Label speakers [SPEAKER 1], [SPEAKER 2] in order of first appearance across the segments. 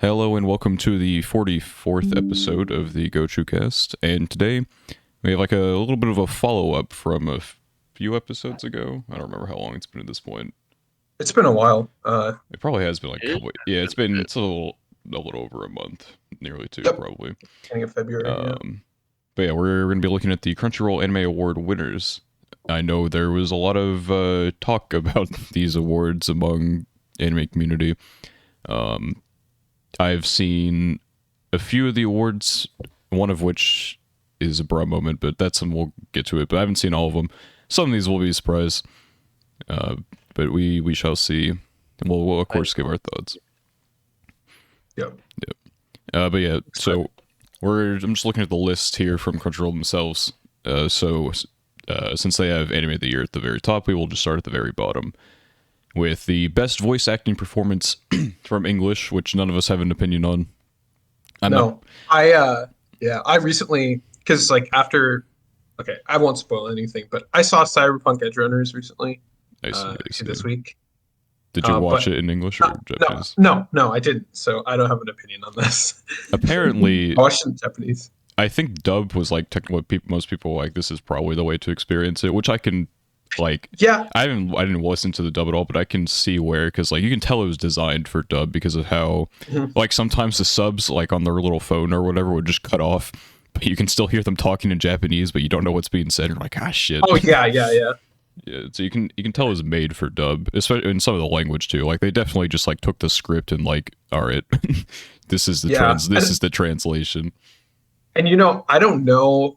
[SPEAKER 1] Hello and welcome to the 44th episode of the Gochuucast. And today we have like a little bit of a follow-up from a few episodes ago. I don't remember how long it's been at this point.
[SPEAKER 2] It's been a while.
[SPEAKER 1] It probably has been like a
[SPEAKER 3] It
[SPEAKER 1] couple. Yeah, it's a little over a month, nearly two
[SPEAKER 2] Yep,
[SPEAKER 1] probably.
[SPEAKER 2] beginning of February. Yeah.
[SPEAKER 1] But yeah, we're going to be looking at the Crunchyroll Anime Award winners. I know there was a lot of talk about these awards among anime community. I've seen a few of the awards, one of which is a bra moment, but we'll get to it. But I haven't seen all of them. Some of these will be a surprise, but we shall see. And we'll of course give our thoughts.
[SPEAKER 2] Yep.
[SPEAKER 1] But yeah, so I'm just looking at the list here from Crunchyroll themselves. Since they have Anime of the Year at the very top, we will just start at the very bottom with the best voice acting performance from English, which none of us have an opinion on.
[SPEAKER 2] I recently, because like after, okay, I won't spoil anything, but I saw Cyberpunk Edge Runners recently.
[SPEAKER 1] Nice.
[SPEAKER 2] This week.
[SPEAKER 1] Did you watch it in English or Japanese?
[SPEAKER 2] No, I didn't. So I don't have an opinion on this.
[SPEAKER 1] Apparently,
[SPEAKER 2] I watched it in Japanese.
[SPEAKER 1] I think dub was like technically most people like. This is probably the way to experience it, which I can like.
[SPEAKER 2] Yeah.
[SPEAKER 1] I didn't listen to the dub at all, but I can see where, because like you can tell it was designed for dub because of how like sometimes the subs like on their little phone or whatever would just cut off, but you can still hear them talking in Japanese, but you don't know what's being said. You're like, ah, shit.
[SPEAKER 2] Oh yeah.
[SPEAKER 1] Yeah, so you can tell it was made for dub, especially in some of the language too. Like they definitely just like took the script and like, all right, this is the translation.
[SPEAKER 2] And I don't know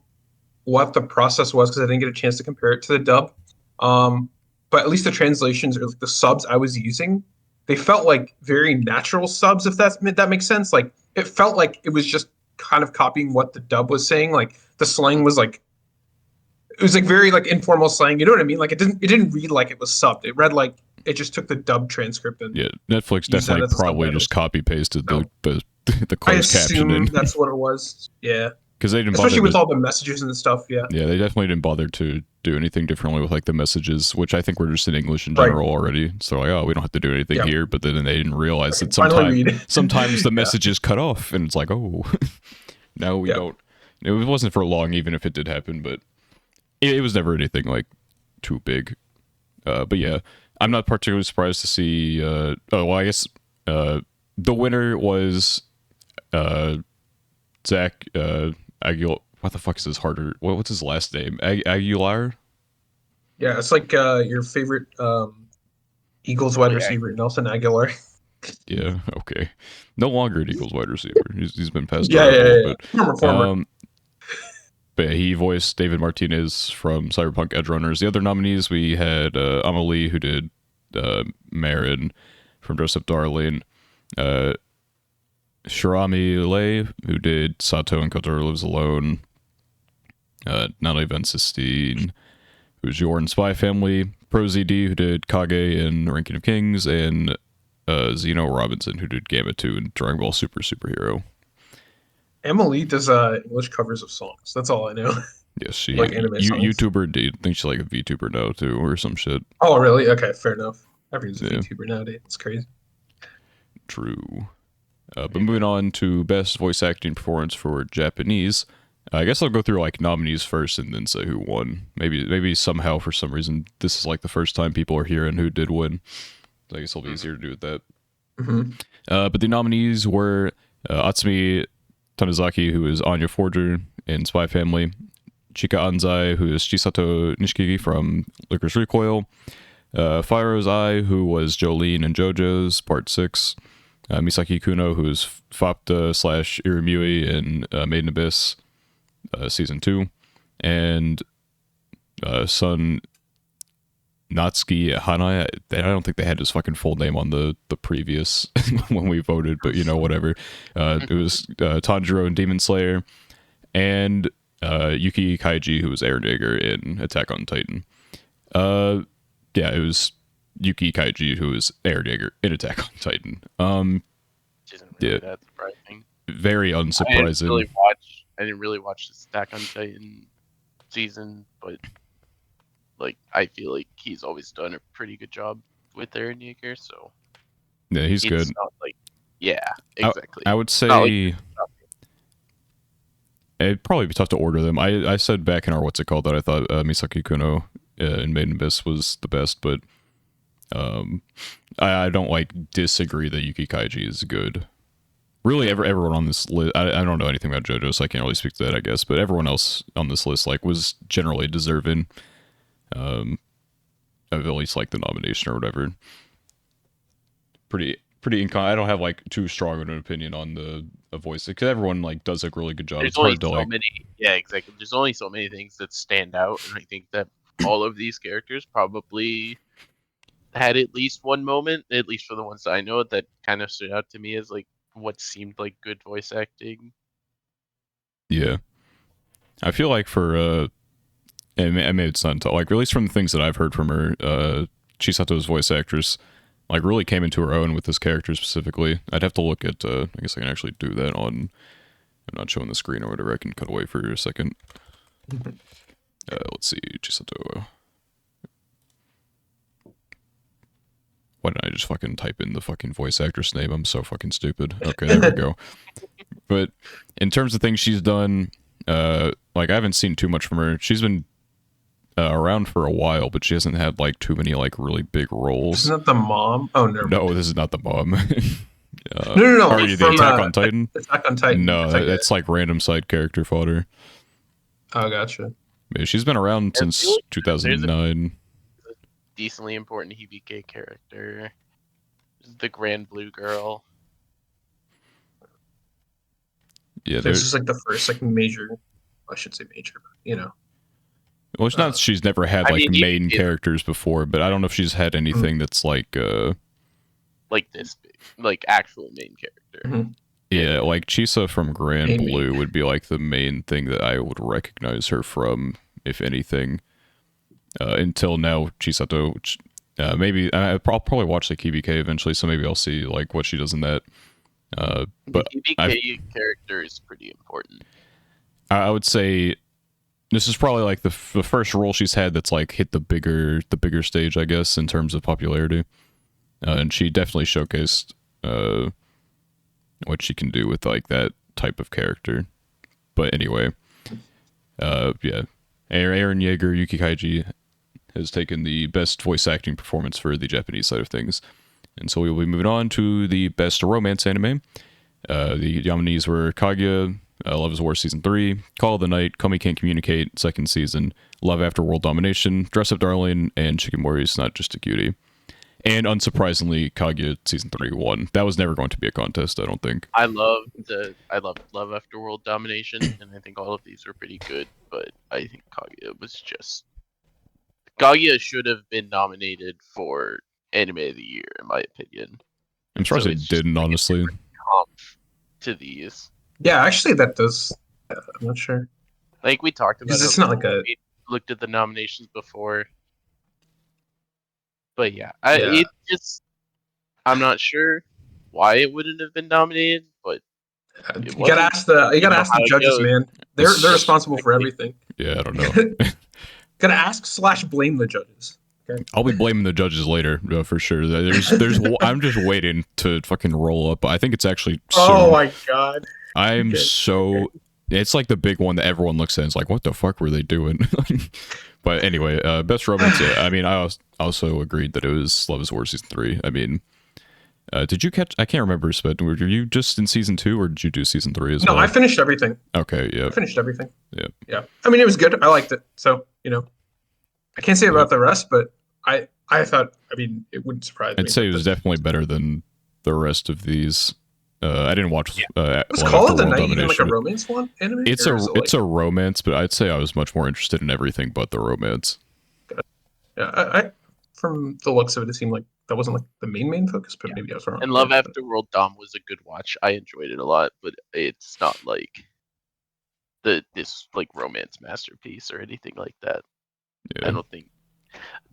[SPEAKER 2] what the process was because I didn't get a chance to compare it to the dub. But at least the translations or like the subs I was using, they felt like very natural subs, if that makes sense. Like it felt like it was just kind of copying what the dub was saying. Like the slang was like it was like very like informal slang. You know what I mean? Like it didn't read like it was subbed. It read like it just took the dub transcript and
[SPEAKER 1] yeah. Netflix definitely probably just copy pasted the closed captioning.
[SPEAKER 2] That's what it was. Yeah.
[SPEAKER 1] Because they didn't
[SPEAKER 2] especially
[SPEAKER 1] bother
[SPEAKER 2] with all the messages and stuff. Yeah.
[SPEAKER 1] Yeah, they definitely didn't bother to do anything differently with like the messages, which I think were just in English in general already. So like, oh, we don't have to do anything here. But then they didn't realize that sometimes the messages cut off, and it's like, oh, now we don't. It wasn't for long, even if it did happen, but it was never anything like too big. But yeah, I'm not particularly surprised to see. I guess the winner was Zach Aguilar. What the fuck is his harder? What's his last name? Aguilar?
[SPEAKER 2] Yeah, it's like your favorite Eagles wide receiver, Nelson Aguilar.
[SPEAKER 1] Yeah, okay. No longer an Eagles wide receiver. He's been passed
[SPEAKER 2] yeah. Former.
[SPEAKER 1] But yeah, he voiced David Martinez from Cyberpunk Edge Runners. The other nominees, we had Amelie, who did Marin from Dress Up Darling, Shirami Lei, who did Sato and Kotaro Lives Alone, Natalie Van Sistine, who's Jordan Spy Family, Pro ZD, who did Kage and Ranking of Kings, and Zeno Robinson, who did Gamma 2 and Dragon Ball Super Superhero.
[SPEAKER 2] Emily does English covers of songs. That's all I know.
[SPEAKER 1] Yes, she
[SPEAKER 2] like anime songs.
[SPEAKER 1] YouTuber indeed. I think she's like a VTuber now too, or some shit.
[SPEAKER 2] Oh really? Okay, fair enough. Everyone's a VTuber nowadays. It's crazy.
[SPEAKER 1] True. But moving on to best voice acting performance for Japanese. I guess I'll go through like nominees first and then say who won. Maybe somehow for some reason this is like the first time people are hearing who did win. So I guess it'll be easier to do with that. But the nominees were Atsumi Tanizaki, who is Anya Forger in Spy Family, Chika Anzai, who is Chisato Nishikigi from Licorice Recoil, Firo's Eye, who was Jolene in JoJo's Part 6, Misaki Kuno, who is Fapta / Irimui in Maiden Abyss Season 2, and Sun Natsuki Hanai. I don't think they had his fucking full name on the previous when we voted, but whatever. It was Tanjiro in Demon Slayer, and Yuki Kaiji, who was Eren Yeager in Attack on Titan. Yeah, it was Yuki Kaiji, who was Eren Yeager in Attack on Titan.
[SPEAKER 3] Which isn't really that surprising.
[SPEAKER 1] Very unsurprising.
[SPEAKER 3] I didn't really watch the Attack on Titan season, but like I feel like he's always done a pretty good job with Eren Yeager, so
[SPEAKER 1] yeah, he's good.
[SPEAKER 3] Not like Yeah,
[SPEAKER 1] I,
[SPEAKER 3] exactly.
[SPEAKER 1] I would
[SPEAKER 3] Not like
[SPEAKER 1] say it'd probably be tough to order them. I said back in our what's it called that I thought Misaki Kuno in Maiden Abyss was the best, but I don't like disagree that Yuki Kaiji is good. Really, everyone on this list, I don't know anything about JoJo, so I can't really speak to that, I guess. But everyone else on this list like was generally deserving of at least like the nomination or whatever. I don't have like too strong of an opinion on the voice because everyone like does a really good job.
[SPEAKER 3] there's
[SPEAKER 1] It's
[SPEAKER 3] only
[SPEAKER 1] hard to
[SPEAKER 3] so
[SPEAKER 1] like.
[SPEAKER 3] many. Yeah, exactly. There's only so many things that stand out, and I think that all of these characters probably had at least one moment, at least for the ones that I know, that kind of stood out to me as like what seemed like good voice acting.
[SPEAKER 1] Yeah, I feel like for and maybe it's not until like at least from the things that I've heard from her, Chisato's voice actress like really came into her own with this character specifically. I'd have to look at. I guess I can actually do that on. I'm not showing the screen or whatever. I can cut away for a second. Let's see, Chisato. Why didn't I just fucking type in the fucking voice actress name? I'm so fucking stupid. Okay, there we go. But in terms of things she's done, like I haven't seen too much from her. She's been around for a while, but she hasn't had like too many like really big roles.
[SPEAKER 2] Isn't that the mom? Oh, no.
[SPEAKER 1] No, this is not the mom.
[SPEAKER 2] No.
[SPEAKER 1] Are you the
[SPEAKER 2] From,
[SPEAKER 1] Attack on Titan?
[SPEAKER 2] Attack on Titan.
[SPEAKER 1] No,
[SPEAKER 2] It's like
[SPEAKER 1] that's like random side character fodder.
[SPEAKER 2] oh, gotcha.
[SPEAKER 1] Yeah, she's been around since
[SPEAKER 3] feel like
[SPEAKER 1] 2009.
[SPEAKER 3] Decently important HBK character. The Grand Blue Girl.
[SPEAKER 1] Yeah,
[SPEAKER 2] This is like the first like major. I should say major, but you know.
[SPEAKER 1] well, it's not. She's never had
[SPEAKER 3] I
[SPEAKER 1] like
[SPEAKER 3] mean,
[SPEAKER 1] main characters before, but I don't know if she's had anything that's like,
[SPEAKER 3] like this big, like actual main character.
[SPEAKER 2] Mhm.
[SPEAKER 1] yeah, like Chisa from Grand
[SPEAKER 2] Amy.
[SPEAKER 1] Blue would be like the main thing that I would recognize her from, if anything. Until now, Chisato, which, maybe I'll probably watch the KBK eventually, so maybe I'll see like what she does in that. But
[SPEAKER 3] The HBK character is pretty important.
[SPEAKER 1] I would say this is probably like the first role she's had that's like hit the bigger stage, I guess, in terms of popularity. And she definitely showcased what she can do with like that type of character. But anyway, yeah, Aaron Yeager, Yuki Kaiji has taken the best voice acting performance for the Japanese side of things. And so we will be moving on to the best romance anime. The nominees were Kaguya, Love is War Season 3, Call of the Night, Komi Can't Communicate, Second Season, Love After World Domination, Dress Up Darling, and Shikimori's Not Just a Cutie. And unsurprisingly, Kaguya Season 3 won. That was never going to be a contest, I don't think.
[SPEAKER 3] I love Love After World Domination, and I think all of these were pretty good, but I think Kaguya should have been nominated for Anime of the Year, in my opinion.
[SPEAKER 1] I'm surprised
[SPEAKER 3] So
[SPEAKER 1] it
[SPEAKER 3] it's just
[SPEAKER 1] didn't,
[SPEAKER 3] like a
[SPEAKER 1] honestly.
[SPEAKER 3] different comp to these.
[SPEAKER 2] Yeah, actually, that does. I'm not sure.
[SPEAKER 3] Like we talked about
[SPEAKER 2] Because
[SPEAKER 3] it
[SPEAKER 2] it's not like
[SPEAKER 3] when
[SPEAKER 2] a.
[SPEAKER 3] we looked at the nominations before. But yeah,
[SPEAKER 2] Yeah.
[SPEAKER 3] I'm not sure why it wouldn't have been nominated, but
[SPEAKER 2] You
[SPEAKER 3] wasn't.
[SPEAKER 2] gotta ask the
[SPEAKER 3] know
[SPEAKER 2] ask
[SPEAKER 3] how
[SPEAKER 2] the
[SPEAKER 3] it
[SPEAKER 2] judges,
[SPEAKER 3] goes.
[SPEAKER 2] man. They're responsible for everything.
[SPEAKER 1] Yeah, I don't know.
[SPEAKER 2] Gotta ask / blame the judges. Okay.
[SPEAKER 1] I'll be blaming the judges later, for sure. I'm just waiting to fucking roll up. I think it's actually soon.
[SPEAKER 2] Oh my god.
[SPEAKER 1] I'm
[SPEAKER 2] Okay,
[SPEAKER 1] so...
[SPEAKER 2] okay.
[SPEAKER 1] It's like the big one that everyone looks at and is like, what the fuck were they doing? But anyway, best romance. I mean, I also agreed that it was Love is War Season 3. I mean, did you catch... I can't remember, but were you just in Season 2 or did you do Season 3 as well?
[SPEAKER 2] No, I finished everything.
[SPEAKER 1] Okay, yeah.
[SPEAKER 2] I finished everything.
[SPEAKER 1] Yeah.
[SPEAKER 2] Yeah. I mean, it was good. I liked it. So, you know, I can't say about the rest, but I thought, I mean, it wouldn't surprise me.
[SPEAKER 1] I'd say it was definitely better than the rest of these. I didn't watch.
[SPEAKER 2] Was Call of the Night even like a romance one anime?
[SPEAKER 1] It's a romance, but I'd say I was much more interested in everything but the romance.
[SPEAKER 2] Yeah, I from the looks of it, it seemed like that wasn't like the main focus, but maybe I was wrong.
[SPEAKER 3] And Love After World Dom was a good watch. I enjoyed it a lot, but it's not like this like romance masterpiece or anything like that.
[SPEAKER 1] Yeah.
[SPEAKER 3] I don't think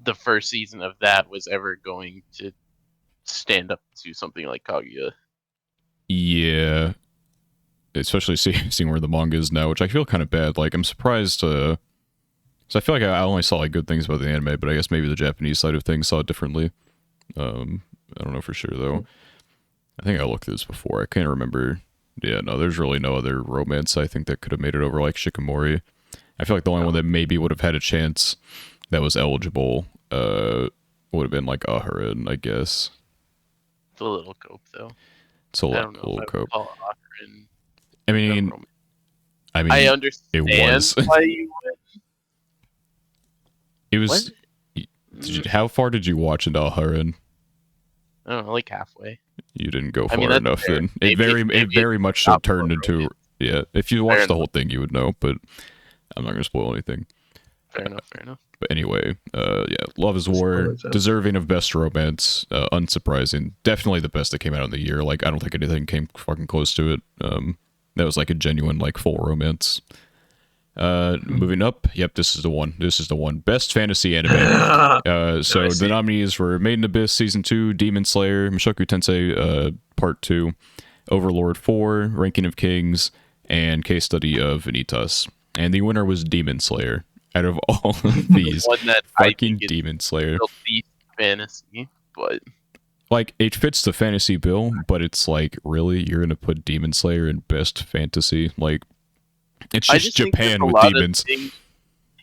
[SPEAKER 3] the first season of that was ever going to stand up to something like Kaguya.
[SPEAKER 1] Yeah, especially seeing where the manga is now, which I feel kind of bad. Like, I'm surprised. So I feel like I only saw like good things about the anime, but I guess maybe the Japanese side of things saw it differently. I don't know for sure though. I think I looked at this before. I can't remember. Yeah, no, there's really no other romance I think that could have made it over like Shikamori. I feel like the only one that maybe would have had a chance that was eligible would have been like Aharon, I guess.
[SPEAKER 3] It's a little cope though.
[SPEAKER 1] It's a
[SPEAKER 3] I don't know
[SPEAKER 1] little
[SPEAKER 3] if I
[SPEAKER 1] cope.
[SPEAKER 3] would call Akron
[SPEAKER 1] I
[SPEAKER 3] a
[SPEAKER 1] mean,
[SPEAKER 3] romance.
[SPEAKER 1] I mean,
[SPEAKER 3] I
[SPEAKER 1] it
[SPEAKER 3] understand
[SPEAKER 1] was.
[SPEAKER 3] why you would.
[SPEAKER 1] It was. How far did you watch into Aharon?
[SPEAKER 3] I don't know, like halfway.
[SPEAKER 1] You didn't go
[SPEAKER 3] I mean,
[SPEAKER 1] far
[SPEAKER 3] that's
[SPEAKER 1] enough.
[SPEAKER 3] fair.
[SPEAKER 1] Then
[SPEAKER 3] Maybe
[SPEAKER 1] it very
[SPEAKER 3] it's
[SPEAKER 1] much so
[SPEAKER 3] not
[SPEAKER 1] turned
[SPEAKER 3] more
[SPEAKER 1] into
[SPEAKER 3] romance.
[SPEAKER 1] yeah. If you
[SPEAKER 3] Fair
[SPEAKER 1] watched the
[SPEAKER 3] enough.
[SPEAKER 1] whole thing, you would know. But I'm not gonna spoil anything.
[SPEAKER 3] Fair enough. Fair enough.
[SPEAKER 1] But anyway, yeah, Love is
[SPEAKER 2] Spoil
[SPEAKER 1] War,
[SPEAKER 2] it, so.
[SPEAKER 1] deserving of best romance, unsurprising, definitely the best that came out in the year. Like I don't think anything came fucking close to it. That was like a genuine like full romance. Moving up, yep, this is the one. This is the one. Best fantasy anime. So
[SPEAKER 2] I see.
[SPEAKER 1] the nominees were Made in Abyss Season 2, Demon Slayer, Mushoku Tensei Part 2, Overlord 4, Ranking of Kings, and Case Study of Vanitas. And the winner was Demon Slayer. Out of all of these,
[SPEAKER 3] One that I
[SPEAKER 1] fucking
[SPEAKER 3] think is
[SPEAKER 1] Demon Slayer.
[SPEAKER 3] the least fantasy, but
[SPEAKER 1] Like, it fits the fantasy bill, but it's like, really? You're gonna put Demon Slayer in best fantasy? Like, it's
[SPEAKER 3] I
[SPEAKER 1] just
[SPEAKER 3] think there's
[SPEAKER 1] Japan
[SPEAKER 3] a
[SPEAKER 1] with
[SPEAKER 3] lot of
[SPEAKER 1] demons.
[SPEAKER 3] things-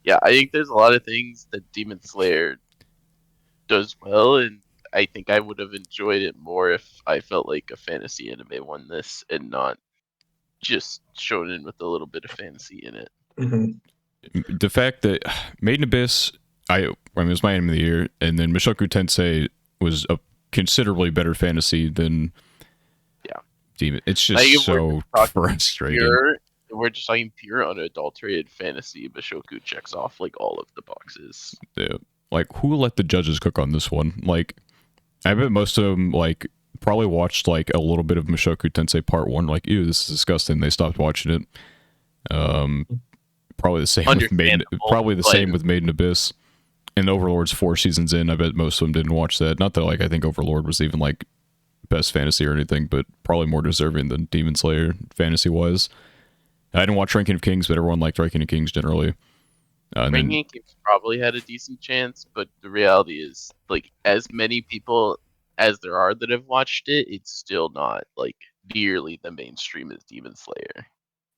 [SPEAKER 3] Yeah, I think there's a lot of things that Demon Slayer does well, and I think I would have enjoyed it more if I felt like a fantasy anime won this and not just shown in with a little bit of fantasy in it.
[SPEAKER 2] Mhm.
[SPEAKER 1] The fact that Made in Abyss, I mean, it was my anime of the year, and then Mushoku Tensei was a considerably better fantasy than
[SPEAKER 3] Yeah.
[SPEAKER 1] Demon. It's
[SPEAKER 3] Like,
[SPEAKER 1] just
[SPEAKER 3] if we're
[SPEAKER 1] so
[SPEAKER 3] talking
[SPEAKER 1] frustrating.
[SPEAKER 3] We're just talking pure unadulterated fantasy. Bashoku checks off like all of the boxes.
[SPEAKER 1] Yeah. Like, who let the judges cook on this one? Like, I bet most of them, like, probably watched, like, a little bit of Mushoku Tensei Part 1, like, ew, this is disgusting. They stopped watching it. Probably the same with
[SPEAKER 3] Understandable,
[SPEAKER 1] probably the
[SPEAKER 3] but-
[SPEAKER 1] same with Made in Abyss. And Overlord's 4 seasons in, I bet most of them didn't watch that. Not that, like, I think Overlord was even, like, best fantasy or anything, but probably more deserving than Demon Slayer, fantasy-wise. I didn't watch Ranking of Kings, but everyone liked Ranking of Kings generally. And then,
[SPEAKER 3] Ranking Kings probably had a decent chance, but the reality is, like, as many people as there are that have watched it, it's still not like nearly the mainstream as Demon Slayer.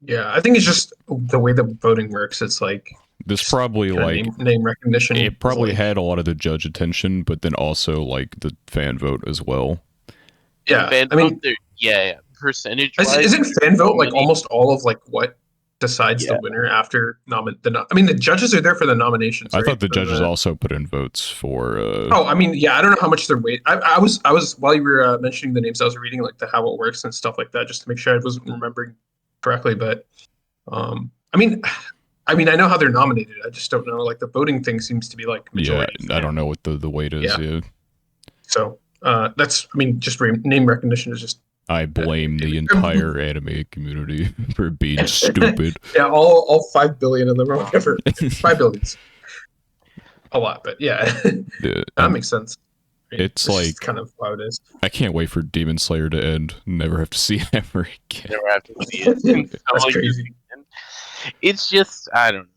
[SPEAKER 2] Yeah, I think it's just the way the voting works. It's like
[SPEAKER 1] this probably,
[SPEAKER 2] kinda
[SPEAKER 1] like,
[SPEAKER 2] name recognition.
[SPEAKER 1] it probably
[SPEAKER 2] is, like,
[SPEAKER 1] had a lot of the judge attention, but then also, like, the fan vote as well.
[SPEAKER 2] Yeah,
[SPEAKER 3] Fan
[SPEAKER 2] I mean,
[SPEAKER 3] vote, yeah. Percentage wise,
[SPEAKER 2] isn't fan vote like
[SPEAKER 3] many-
[SPEAKER 2] almost all of like what decides
[SPEAKER 3] Yeah.
[SPEAKER 2] the winner after I mean, the judges are there for the nominations.
[SPEAKER 1] I
[SPEAKER 2] right?
[SPEAKER 1] thought the
[SPEAKER 2] For
[SPEAKER 1] judges also put in votes for.
[SPEAKER 2] Oh, I mean, yeah, I don't know how much they're weight. I was while you were mentioning the names, I was reading like how it works and stuff like that, just to make sure I was remembering correctly. But I mean, I know how they're nominated. I just don't know. Like the voting thing seems to be like majority.
[SPEAKER 1] Yeah, I don't know what the weight is. Yeah.
[SPEAKER 2] So that's, I mean, just name recognition is just.
[SPEAKER 1] I blame the entire anime community for being stupid.
[SPEAKER 2] Yeah, all 5 billion of them or whatever. 5 billions. A lot, but yeah,
[SPEAKER 1] Yeah,
[SPEAKER 2] that makes sense.
[SPEAKER 1] it's
[SPEAKER 2] This is
[SPEAKER 1] like-
[SPEAKER 2] kind of how it is.
[SPEAKER 1] I can't wait for Demon Slayer to end. Never have to see it ever again.
[SPEAKER 3] never have to see it.
[SPEAKER 2] That's
[SPEAKER 3] Like,
[SPEAKER 2] crazy.
[SPEAKER 3] It's just, I don't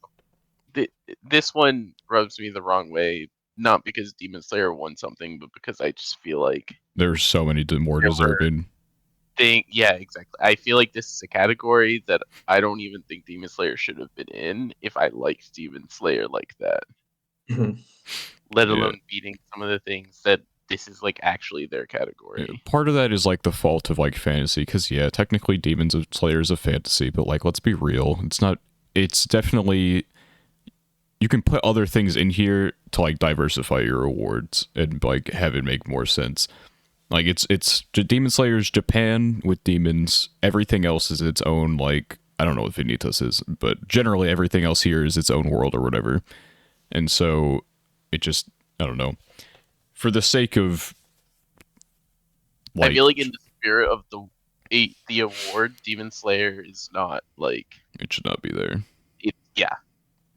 [SPEAKER 3] know. This one rubs me the wrong way, not because Demon Slayer won something, but because I just feel like
[SPEAKER 1] There's so many more
[SPEAKER 3] There were-
[SPEAKER 1] deserving.
[SPEAKER 3] yeah, exactly. I feel like this is a category that I don't even think Demon Slayer should have been in if I liked Demon Slayer like that.
[SPEAKER 2] Mhm.
[SPEAKER 3] Let
[SPEAKER 1] Yeah.
[SPEAKER 3] alone beating some of the things that this is like actually their category.
[SPEAKER 1] Part of that is like the fault of like fantasy, because yeah, technically Demons of Slayer is a fantasy, but like let's be real, it's not. It's definitely, you can put other things in here to like diversify your awards and like have it make more sense. Like it's Demon Slayer's Japan with demons. Everything else is its own, like, I don't know what Vanitas is, but generally everything else here is its own world or whatever. And so it just, I don't know. For the sake of,
[SPEAKER 3] I feel like in the spirit of the award, Demon Slayer is not like
[SPEAKER 1] it should not be there.
[SPEAKER 3] yeah.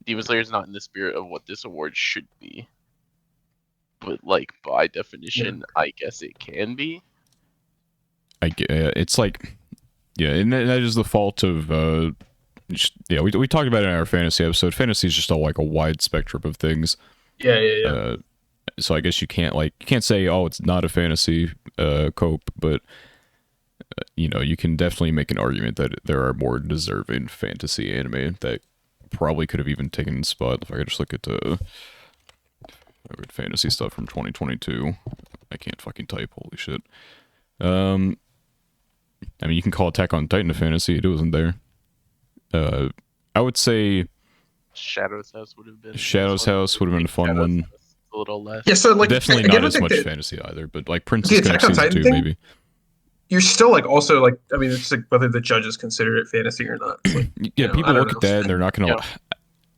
[SPEAKER 3] Demon Slayer is not in the spirit of what this award should be. But like by definition, I guess it can be.
[SPEAKER 1] I get it's like, yeah, and that is the fault of yeah, we talked about it in our fantasy episode. Fantasy is just all like a wide spectrum of things.
[SPEAKER 2] Yeah.
[SPEAKER 1] So I guess you can't say, oh, it's not a fantasy cope, but you know, you can definitely make an argument that there are more deserving fantasy anime that probably could have even taken the spot. If I could just look at the fantasy stuff from 2022. I can't fucking type, holy shit. I mean, you can call Attack on Titan a fantasy, it wasn't there. I would say
[SPEAKER 3] Shadow's House would have been.
[SPEAKER 1] Shadow's House would have been a fun one.
[SPEAKER 3] A little less.
[SPEAKER 2] Yeah, so like
[SPEAKER 1] Definitely
[SPEAKER 2] again,
[SPEAKER 1] not
[SPEAKER 2] with
[SPEAKER 1] as much
[SPEAKER 2] the
[SPEAKER 1] fantasy either, but like Princess
[SPEAKER 2] Attack
[SPEAKER 1] Connect
[SPEAKER 2] on
[SPEAKER 1] Season
[SPEAKER 2] Titan
[SPEAKER 1] 2,
[SPEAKER 2] thing?
[SPEAKER 1] maybe.
[SPEAKER 2] You're still like also like I mean it's like whether the judges consider it fantasy or not. It's like,
[SPEAKER 1] Yeah,
[SPEAKER 2] you know, I
[SPEAKER 1] people
[SPEAKER 2] don't
[SPEAKER 1] look
[SPEAKER 2] know.
[SPEAKER 1] at that and they're not gonna.
[SPEAKER 3] Yeah.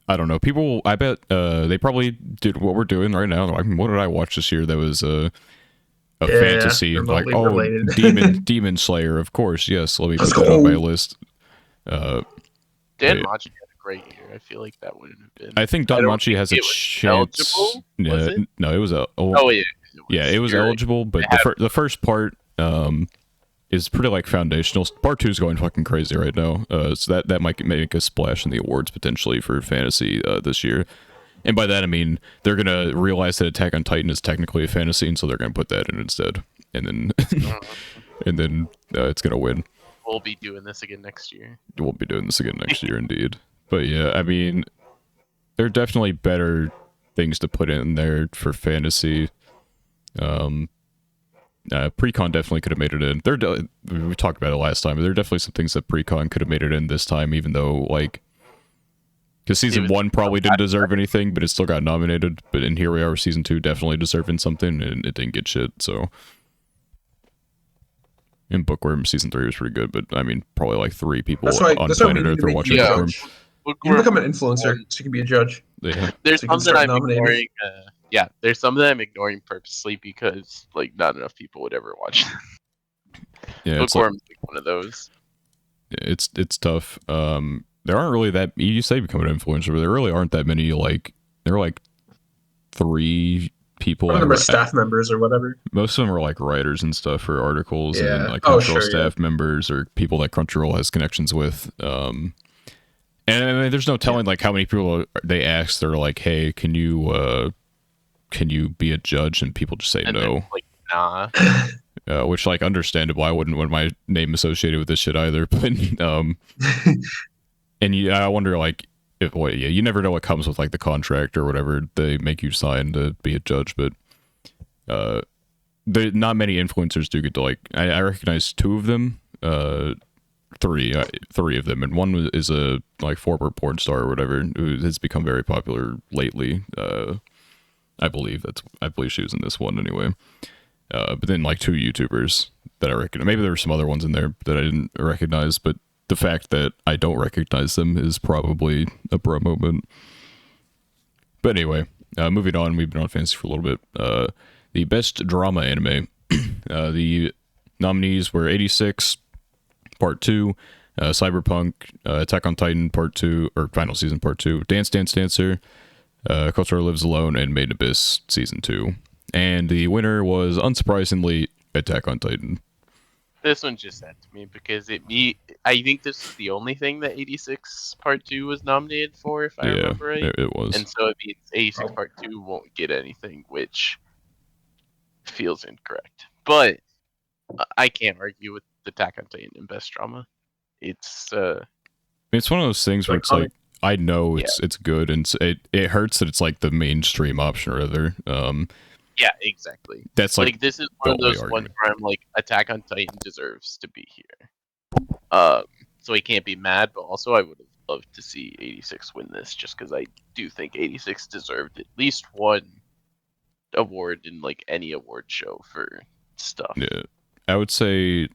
[SPEAKER 1] I don't know. People, I bet they probably did what we're doing right now. Like, what did I watch this year that was a fantasy? Like,
[SPEAKER 2] remotely
[SPEAKER 1] oh,
[SPEAKER 2] related.
[SPEAKER 1] Demon Slayer, of course. Yes, let me
[SPEAKER 2] Let's
[SPEAKER 1] put that on my
[SPEAKER 2] go.
[SPEAKER 1] list.
[SPEAKER 3] Dan
[SPEAKER 1] yeah.
[SPEAKER 3] Machi had a great year. I feel like that wouldn't have been.
[SPEAKER 1] I think
[SPEAKER 3] don't
[SPEAKER 1] Danmachi has a
[SPEAKER 3] it was
[SPEAKER 1] chance.
[SPEAKER 3] eligible, was it?
[SPEAKER 1] No, it was
[SPEAKER 3] Oh yeah.
[SPEAKER 1] it was
[SPEAKER 3] You're right.
[SPEAKER 1] eligible, but
[SPEAKER 3] It had-
[SPEAKER 1] the first part is pretty like foundational. Part 2 is going fucking crazy right now, so that might make a splash in the awards potentially for fantasy this year. And by that I mean they're gonna realize that Attack on Titan is technically a fantasy, and so they're gonna put that in instead, and then and then it's gonna win.
[SPEAKER 3] We'll be doing this again next year.
[SPEAKER 1] We'll be doing this again next year, indeed. But yeah, I mean, there are definitely better things to put in there for fantasy. Precon definitely could have made it in. We talked about it last time, but there are definitely some things that Precon could have made it in this time, even though, like, because season 1 probably didn't deserve anything, but it still got nominated. But in here we are, season 2 definitely deserving something, and it didn't get shit, so. And Bookworm season 3 was pretty good, but I mean, probably like 3 people
[SPEAKER 2] That's why
[SPEAKER 1] on
[SPEAKER 2] we
[SPEAKER 1] planet
[SPEAKER 2] need
[SPEAKER 1] Earth
[SPEAKER 2] to
[SPEAKER 1] are
[SPEAKER 2] make
[SPEAKER 1] watching
[SPEAKER 2] you a
[SPEAKER 1] Bookworm.
[SPEAKER 2] judge. You can become an influencer, so you can be a judge.
[SPEAKER 1] Yeah.
[SPEAKER 3] There's
[SPEAKER 2] So you can
[SPEAKER 3] some that
[SPEAKER 2] start
[SPEAKER 3] I'm
[SPEAKER 2] nominating.
[SPEAKER 3] ignoring. There's some that I'm ignoring purposely because like not enough people would ever watch.
[SPEAKER 1] Yeah, it's like,
[SPEAKER 3] Bookworm's like one of those.
[SPEAKER 1] it's tough. There aren't really that you say become an influencer, but there really aren't that many. Like there are like 3 people.
[SPEAKER 2] One of them are staff members or whatever.
[SPEAKER 1] Most of them are like writers and stuff for articles, and then
[SPEAKER 2] Yeah.
[SPEAKER 1] like
[SPEAKER 2] Oh,
[SPEAKER 1] Crunchyroll
[SPEAKER 2] sure,
[SPEAKER 1] staff members or people that Crunchyroll has connections with. And I mean, there's no telling like how many people they ask. They're like, "Hey, can you be a judge?" And people just say
[SPEAKER 3] And
[SPEAKER 1] no.
[SPEAKER 3] then, like nah.
[SPEAKER 1] Which, like, understandable. I wouldn't want my name associated with this shit either. But, and I wonder, like, you never know what comes with, like, the contract or whatever they make you sign to be a judge. But, not many influencers do get to, like, I recognize 2 of them, 3 of them, and one is a, like, former porn star or whatever who has become very popular lately. I believe she was in this one anyway. But then like 2 YouTubers that I recognize. Maybe there were some other ones in there that I didn't recognize, but the fact that I don't recognize them is probably a bro moment. But anyway, moving on, we've been on fantasy for a little bit. The best drama anime. The nominees were 86, Part 2, Cyberpunk, Attack on Titan Part 2, or Final Season Part 2, Dance Dance Dancer, Kotor Lives Alone, and Made in Abyss Season 2. And the winner was, unsurprisingly, Attack on Titan.
[SPEAKER 3] This one just sad to me because I think this is the only thing that 86 Part 2 was nominated for, if I remember right.
[SPEAKER 1] It was.
[SPEAKER 3] And so it means 86 Part 2 won't get anything, which feels incorrect. But I can't argue with Attack on Titan and best drama. It's
[SPEAKER 1] it's one of those things where it's like, I know it's good, and it hurts that it's like the mainstream option or other.
[SPEAKER 3] Yeah, exactly.
[SPEAKER 1] That's like
[SPEAKER 3] this is one of those ones where I'm like, Attack on Titan deserves to be here. So I can't be mad, but also I would have loved to see 86 win this, just because I do think 86 deserved at least one award in like any award show for stuff.
[SPEAKER 1] Yeah, I would say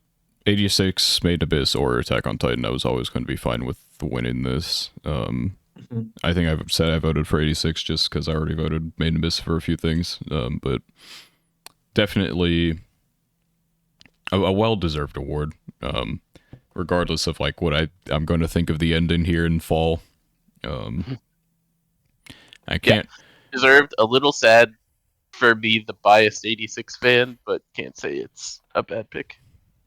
[SPEAKER 1] 86, Made in Abyss, or Attack on Titan. I was always going to be fine with winning this. I think I've said I voted for 86 just because I already voted Made in Abyss for a few things, but definitely a well-deserved award, regardless of like what I'm going to think of the ending here in fall. I can't...
[SPEAKER 3] Deserved. A little sad for me, the biased 86 fan, but can't say it's a bad pick.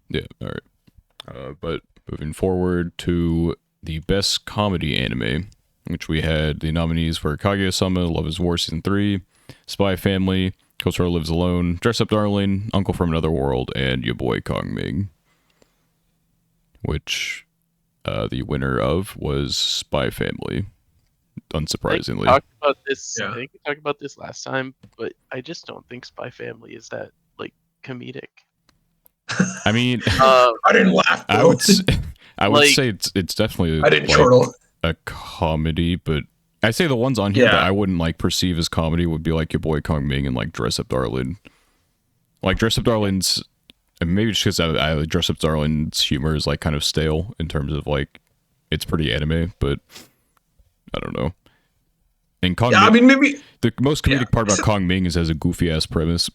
[SPEAKER 1] Yeah, all right. But moving forward to the best comedy anime, which we had the nominees for Kaguya-sama, Love is War Season 3, Spy Family, Kotaro Lives Alone, Dress Up Darling, Uncle from Another World, and Your Boy Kong Ming. which the winner of was Spy Family, unsurprisingly.
[SPEAKER 3] Talked about this.
[SPEAKER 2] Yeah.
[SPEAKER 3] I think we talked about this last time, but I just don't think Spy Family is that like comedic.
[SPEAKER 1] I mean,
[SPEAKER 2] I didn't laugh.
[SPEAKER 1] I
[SPEAKER 2] Bro.
[SPEAKER 1] would I would
[SPEAKER 3] Like-
[SPEAKER 1] say it's definitely
[SPEAKER 2] I didn't
[SPEAKER 1] like
[SPEAKER 2] chortle.
[SPEAKER 1] a comedy, but I say the ones on here that
[SPEAKER 2] Yeah.
[SPEAKER 1] I wouldn't like perceive as comedy would be like your boy Kong Ming and like Dress Up Darling. Like Dress Up Darling's, and maybe just because I Dress Up Darling's humor is like kind of stale in terms of like it's pretty anime, but I don't know. And Kong
[SPEAKER 2] Yeah,
[SPEAKER 1] Ming,
[SPEAKER 2] I mean, maybe
[SPEAKER 1] the most comedic
[SPEAKER 2] yeah.
[SPEAKER 1] part about Kong Ming is as a goofy ass premise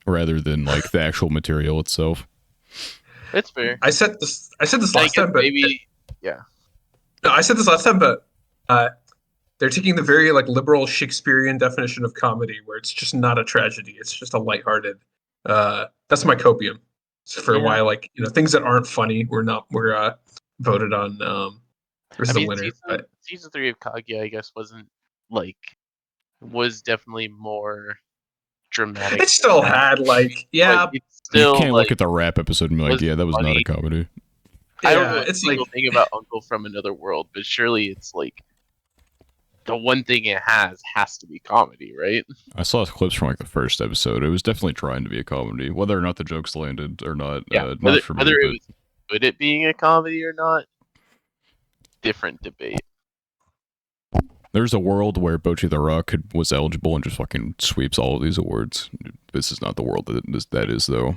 [SPEAKER 1] rather than like the actual material itself.
[SPEAKER 3] It's fair.
[SPEAKER 2] I said this
[SPEAKER 3] I
[SPEAKER 2] last
[SPEAKER 3] guess
[SPEAKER 2] time, but
[SPEAKER 3] maybe yeah.
[SPEAKER 2] no, I said this last time, but they're taking the very like liberal Shakespearean definition of comedy, where it's just not a tragedy; it's just a lighthearted. That's my copium for
[SPEAKER 3] Yeah.
[SPEAKER 2] why, like, things that aren't funny were voted on as
[SPEAKER 3] I
[SPEAKER 2] the
[SPEAKER 3] mean,
[SPEAKER 2] winner. But
[SPEAKER 3] season 3 of Kaguya, I guess, was definitely more dramatic.
[SPEAKER 2] it still had like, yeah,
[SPEAKER 3] but it's
[SPEAKER 1] You
[SPEAKER 3] still
[SPEAKER 1] can't
[SPEAKER 3] like
[SPEAKER 1] look at the rap episode and be like,
[SPEAKER 3] was
[SPEAKER 1] yeah, that was not a
[SPEAKER 3] funny.
[SPEAKER 1] comedy.
[SPEAKER 3] I don't know
[SPEAKER 2] yeah,
[SPEAKER 3] a
[SPEAKER 2] it's
[SPEAKER 3] single
[SPEAKER 2] like
[SPEAKER 3] thing about Uncle from Another World, but surely it's like the one thing it has to be comedy, right?
[SPEAKER 1] I saw clips from like the first episode. It was definitely trying to be a comedy. Whether or not the jokes landed or not,
[SPEAKER 3] Yeah.
[SPEAKER 1] not for me.
[SPEAKER 3] Whether it
[SPEAKER 1] But
[SPEAKER 3] was good at being a comedy or not, different debate.
[SPEAKER 1] there's a world where Bochi the Rock was eligible and just fucking sweeps all of these awards. This is not the world that is though.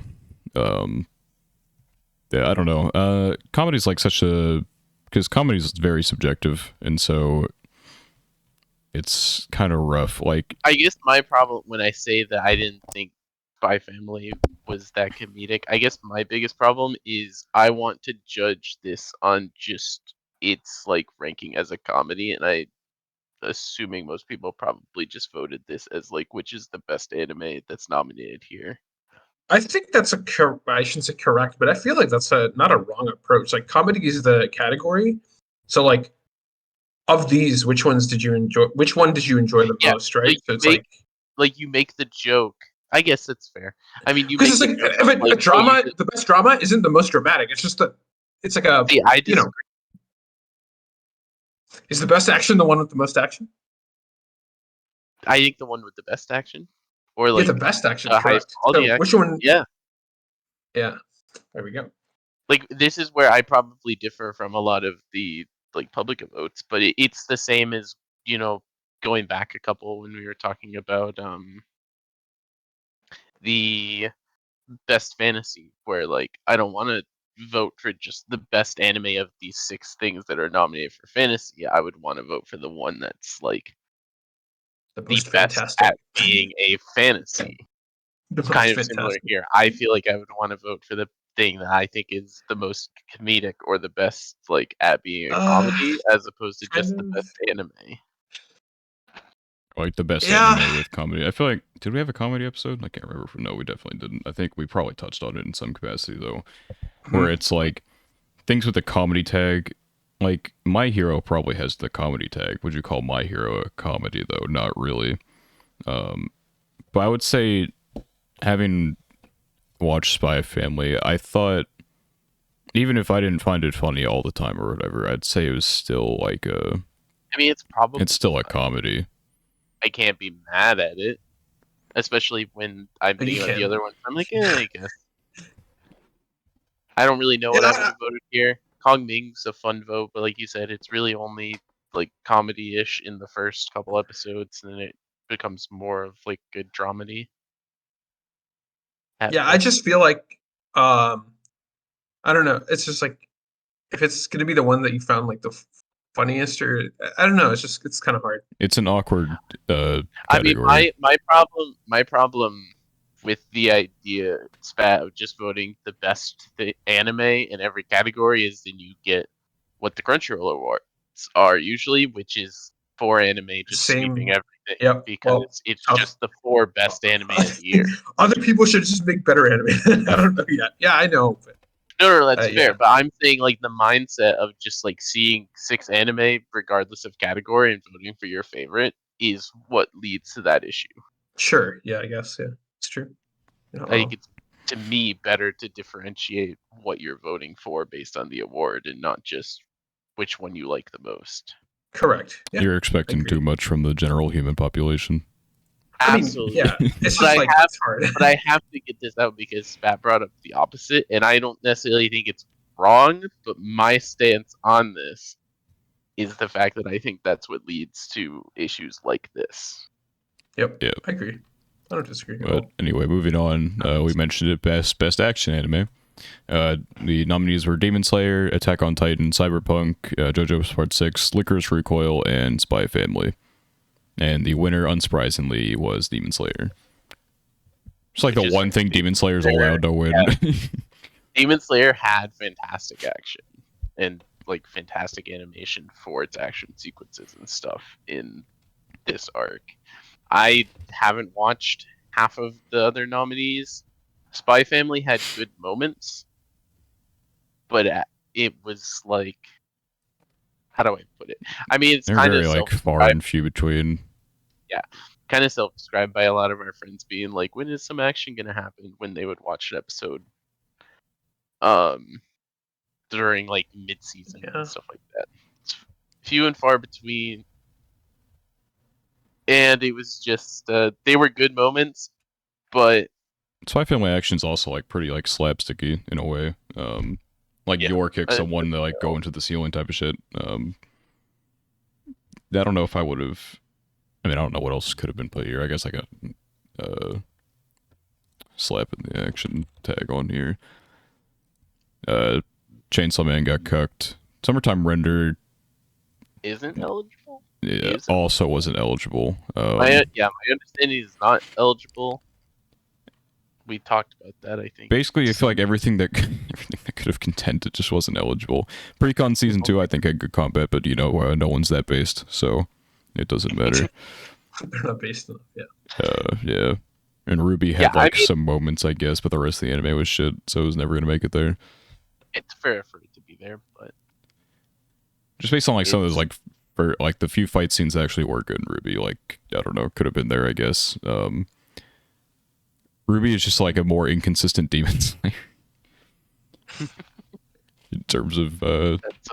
[SPEAKER 1] Yeah, I don't know. Comedy's like because comedy is very subjective, and so it's kind of rough. Like,
[SPEAKER 3] I guess my problem when I say that I didn't think Spy Family was that comedic, I guess my biggest problem is I want to judge this on just its like ranking as a comedy, and I assuming most people probably just voted this as like which is the best anime that's nominated here.
[SPEAKER 2] I think that's I shouldn't say correct, but I feel like that's not a wrong approach. Like, comedy is the category, so like, of these, which ones did you enjoy? Which one did you enjoy the
[SPEAKER 3] Yeah,
[SPEAKER 2] most? Right? So it's
[SPEAKER 3] you make the joke. I guess that's fair. I mean, you
[SPEAKER 2] because
[SPEAKER 3] make
[SPEAKER 2] it's
[SPEAKER 3] the
[SPEAKER 2] like,
[SPEAKER 3] joke
[SPEAKER 2] if
[SPEAKER 3] of, like,
[SPEAKER 2] a drama, the best drama isn't the most dramatic. It's just it's like a,
[SPEAKER 3] see, I
[SPEAKER 2] you know,
[SPEAKER 3] disagree.
[SPEAKER 2] is the best action the one with the most action?
[SPEAKER 3] I think the one with the best action, or
[SPEAKER 2] Yeah,
[SPEAKER 3] like
[SPEAKER 2] the best action,
[SPEAKER 3] the highest
[SPEAKER 2] correct.
[SPEAKER 3] quality
[SPEAKER 2] So which
[SPEAKER 3] action.
[SPEAKER 2] one?
[SPEAKER 3] Yeah,
[SPEAKER 2] Yeah, there we go.
[SPEAKER 3] like this is where I probably differ from a lot of the like public votes, but it's the same as going back a couple when we were talking about the best fantasy, where like I don't want to vote for just the best anime of these 6 things that are nominated for fantasy. I would want to vote for the one that's like
[SPEAKER 2] The
[SPEAKER 3] the
[SPEAKER 2] most
[SPEAKER 3] best
[SPEAKER 2] fantastic.
[SPEAKER 3] at being a fantasy.
[SPEAKER 2] The
[SPEAKER 3] It's
[SPEAKER 2] most
[SPEAKER 3] kind of similar
[SPEAKER 2] fantastic.
[SPEAKER 3] here. I feel like I would want to vote for the thing that I think is the most comedic or the best like at being a comedy as opposed to just the
[SPEAKER 2] Kind of.
[SPEAKER 3] best anime.
[SPEAKER 1] like the best
[SPEAKER 2] Yeah.
[SPEAKER 1] anime with comedy. I feel like did we have a comedy episode? I can't remember. No, we definitely didn't. I think we probably touched on it in some capacity though, where it's like things with the comedy tag. Like My Hero probably has the comedy tag. Would you call My Hero a comedy though? Not really. But I would say, having watched Spy Family, I thought even if I didn't find it funny all the time or whatever, I'd say it was still like
[SPEAKER 3] I mean,
[SPEAKER 1] it's still a comedy.
[SPEAKER 3] I can't be mad at it, especially when I'm
[SPEAKER 2] You
[SPEAKER 3] thinking about the
[SPEAKER 2] can.
[SPEAKER 3] other ones. I'm like, I guess. I don't really know what I would
[SPEAKER 2] Yeah,
[SPEAKER 3] have voted here. Kong Ming's a fun vote, but like you said, it's really only like comedy-ish in the first couple episodes, and then it becomes more of like good dramedy. At
[SPEAKER 2] yeah. I
[SPEAKER 3] best.
[SPEAKER 2] just feel like, I don't know. It's just like, if it's gonna be the one that you found like the funniest, or I don't know. It's kind of hard.
[SPEAKER 1] It's an awkward
[SPEAKER 3] I mean,
[SPEAKER 1] category.
[SPEAKER 3] my problem with the idea spat of just voting the best anime in every category is then you get what the Crunchyroll awards are usually, which is 4 anime just sweeping
[SPEAKER 2] Same.
[SPEAKER 3] everything
[SPEAKER 2] Yep. Well,
[SPEAKER 3] because it's
[SPEAKER 2] tough.
[SPEAKER 3] just the 4 best anime of the year.
[SPEAKER 2] Other people should just make better anime. I don't know yet. Yeah, I know. But,
[SPEAKER 3] No, that's
[SPEAKER 2] yeah.
[SPEAKER 3] fair. But I'm saying like the mindset of just like seeing 6 anime regardless of category and voting for your favorite is what leads to that issue.
[SPEAKER 2] Sure. Yeah, I guess. Yeah, it's true. You're not
[SPEAKER 3] I think
[SPEAKER 2] wrong.
[SPEAKER 3] to me, better to differentiate what you're voting for based on the award and not just which one you like the most.
[SPEAKER 2] Correct. Yeah,
[SPEAKER 1] You're expecting
[SPEAKER 2] agreed.
[SPEAKER 1] too much from the general human population.
[SPEAKER 2] I mean,
[SPEAKER 3] Absolutely.
[SPEAKER 2] yeah, it's
[SPEAKER 3] But
[SPEAKER 2] just like it's hard.
[SPEAKER 3] but I have to get this out because Spat brought up the opposite, and I don't necessarily think it's wrong, but my stance on this is the fact that I think that's what leads to issues like this.
[SPEAKER 2] Yep.
[SPEAKER 1] Yeah.
[SPEAKER 2] I agree. I don't disagree at
[SPEAKER 1] But
[SPEAKER 2] all.
[SPEAKER 1] anyway, moving on. We mentioned it, best action anime. The nominees were Demon Slayer, Attack on Titan, Cyberpunk, JoJo's Part 6, Licorice Recoil, and Spy Family. And the winner, unsurprisingly, was Demon Slayer. It's like
[SPEAKER 3] Which
[SPEAKER 1] the
[SPEAKER 3] is
[SPEAKER 1] one thing Demon Slayer's allowed to win.
[SPEAKER 3] Yeah. Demon Slayer had fantastic action and like fantastic animation for its action sequences and stuff in this arc. I haven't watched half of the other nominees. Spy Family had good moments, but it was like, how do I put it? I mean, it's
[SPEAKER 1] They're
[SPEAKER 3] kind
[SPEAKER 1] very
[SPEAKER 3] of
[SPEAKER 1] like far and few between.
[SPEAKER 3] kind of self-described by a lot of our friends being like, when is some action gonna happen when they would watch an episode during like mid-season
[SPEAKER 2] Yeah.
[SPEAKER 3] and stuff like that. It's few and far between, and it was just they were good moments, but
[SPEAKER 1] Spy Family action's also like pretty like slapsticky in a way. Like
[SPEAKER 3] Yeah.
[SPEAKER 1] your kicks someone to like go into the ceiling type of shit. I don't know if I would have. I mean, I don't know what else could have been put here. I guess like a slapping the action tag on here. Chainsaw Man got cucked. Summertime Render
[SPEAKER 3] isn't eligible.
[SPEAKER 1] also wasn't eligible.
[SPEAKER 3] My understanding is not eligible. We talked about that, I think.
[SPEAKER 1] Basically, I feel like everything that could have contended just wasn't eligible. Precon Season 2, I think, had good combat, but no one's that based, so it doesn't matter.
[SPEAKER 2] They're not based enough. Yeah.
[SPEAKER 1] Yeah. And Ruby had some moments, I guess, but the rest of the anime was shit, so it was never gonna make it there.
[SPEAKER 3] It's fair for it to be there, but
[SPEAKER 1] just based on like some of those for like the few fight scenes that actually were good in Ruby, like I don't know, could have been there, I guess. Ruby is just like a more inconsistent demon slayer in terms of
[SPEAKER 3] that's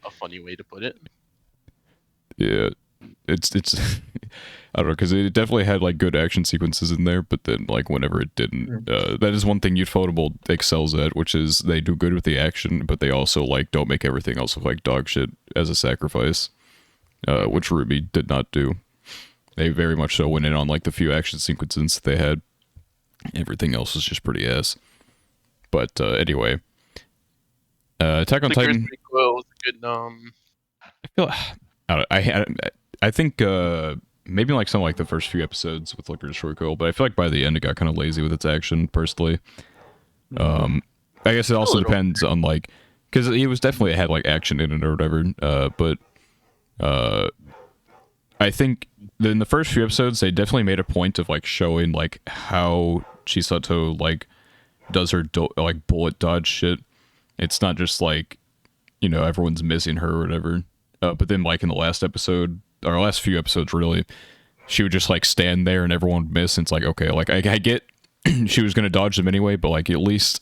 [SPEAKER 3] a funny way to put it.
[SPEAKER 1] Yeah, it's I don't know, because it definitely had like good action sequences in there, but then like whenever it didn't, that is one thing Ufotable excels at, which is they do good with the action, but they also like don't make everything else look like dog shit as a sacrifice, which Ruby did not do. They very much so went in on like the few action sequences they had. Everything else was just pretty ass. But anyway, Attack on Titan
[SPEAKER 3] Was a good
[SPEAKER 1] I feel I think maybe like some like the first few episodes with Licorice Recoil, but I feel like by the end it got kind of lazy with its action personally. I guess it also depends on like, because it was definitely had like action in it or whatever, but I think in the first few episodes they definitely made a point of like showing like how Chisato like does her like bullet dodge shit. It's not just like, everyone's missing her or whatever. But then like in the last episode, or last few episodes really, she would just like stand there and everyone would miss, and it's like, okay, like I get she was gonna dodge them anyway, but like at least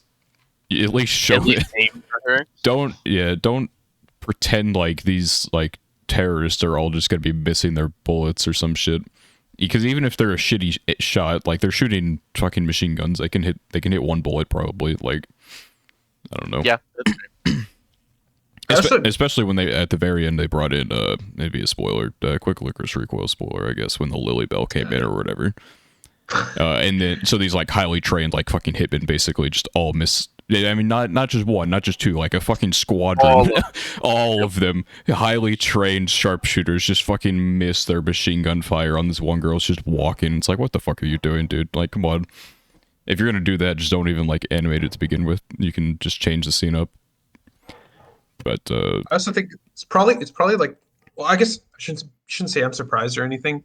[SPEAKER 1] show it.
[SPEAKER 3] Aim for her.
[SPEAKER 1] Don't pretend like these like terrorists are all just gonna be missing their bullets or some shit. Because even if they're a shitty shot, like they're shooting fucking machine guns, they can hit one bullet probably. Like, I don't know.
[SPEAKER 3] Yeah, that's
[SPEAKER 1] right. Especially when they at the very end they brought in maybe a spoiler, quick Licorice Recoil spoiler, I guess, when the Lily Bell came in or whatever. And then so these like highly trained like fucking hitmen basically just all miss. I mean, not just one, not just two, like a fucking squadron. All of them, highly trained sharpshooters, just fucking miss their machine gun fire on this one girl's just walking. It's like, what the fuck are you doing, dude? Like, come on. If you're gonna do that, just don't even like animate it to begin with. You can just change the scene up. But
[SPEAKER 2] I also think it's probably like, well, I guess I shouldn't say I'm surprised or anything,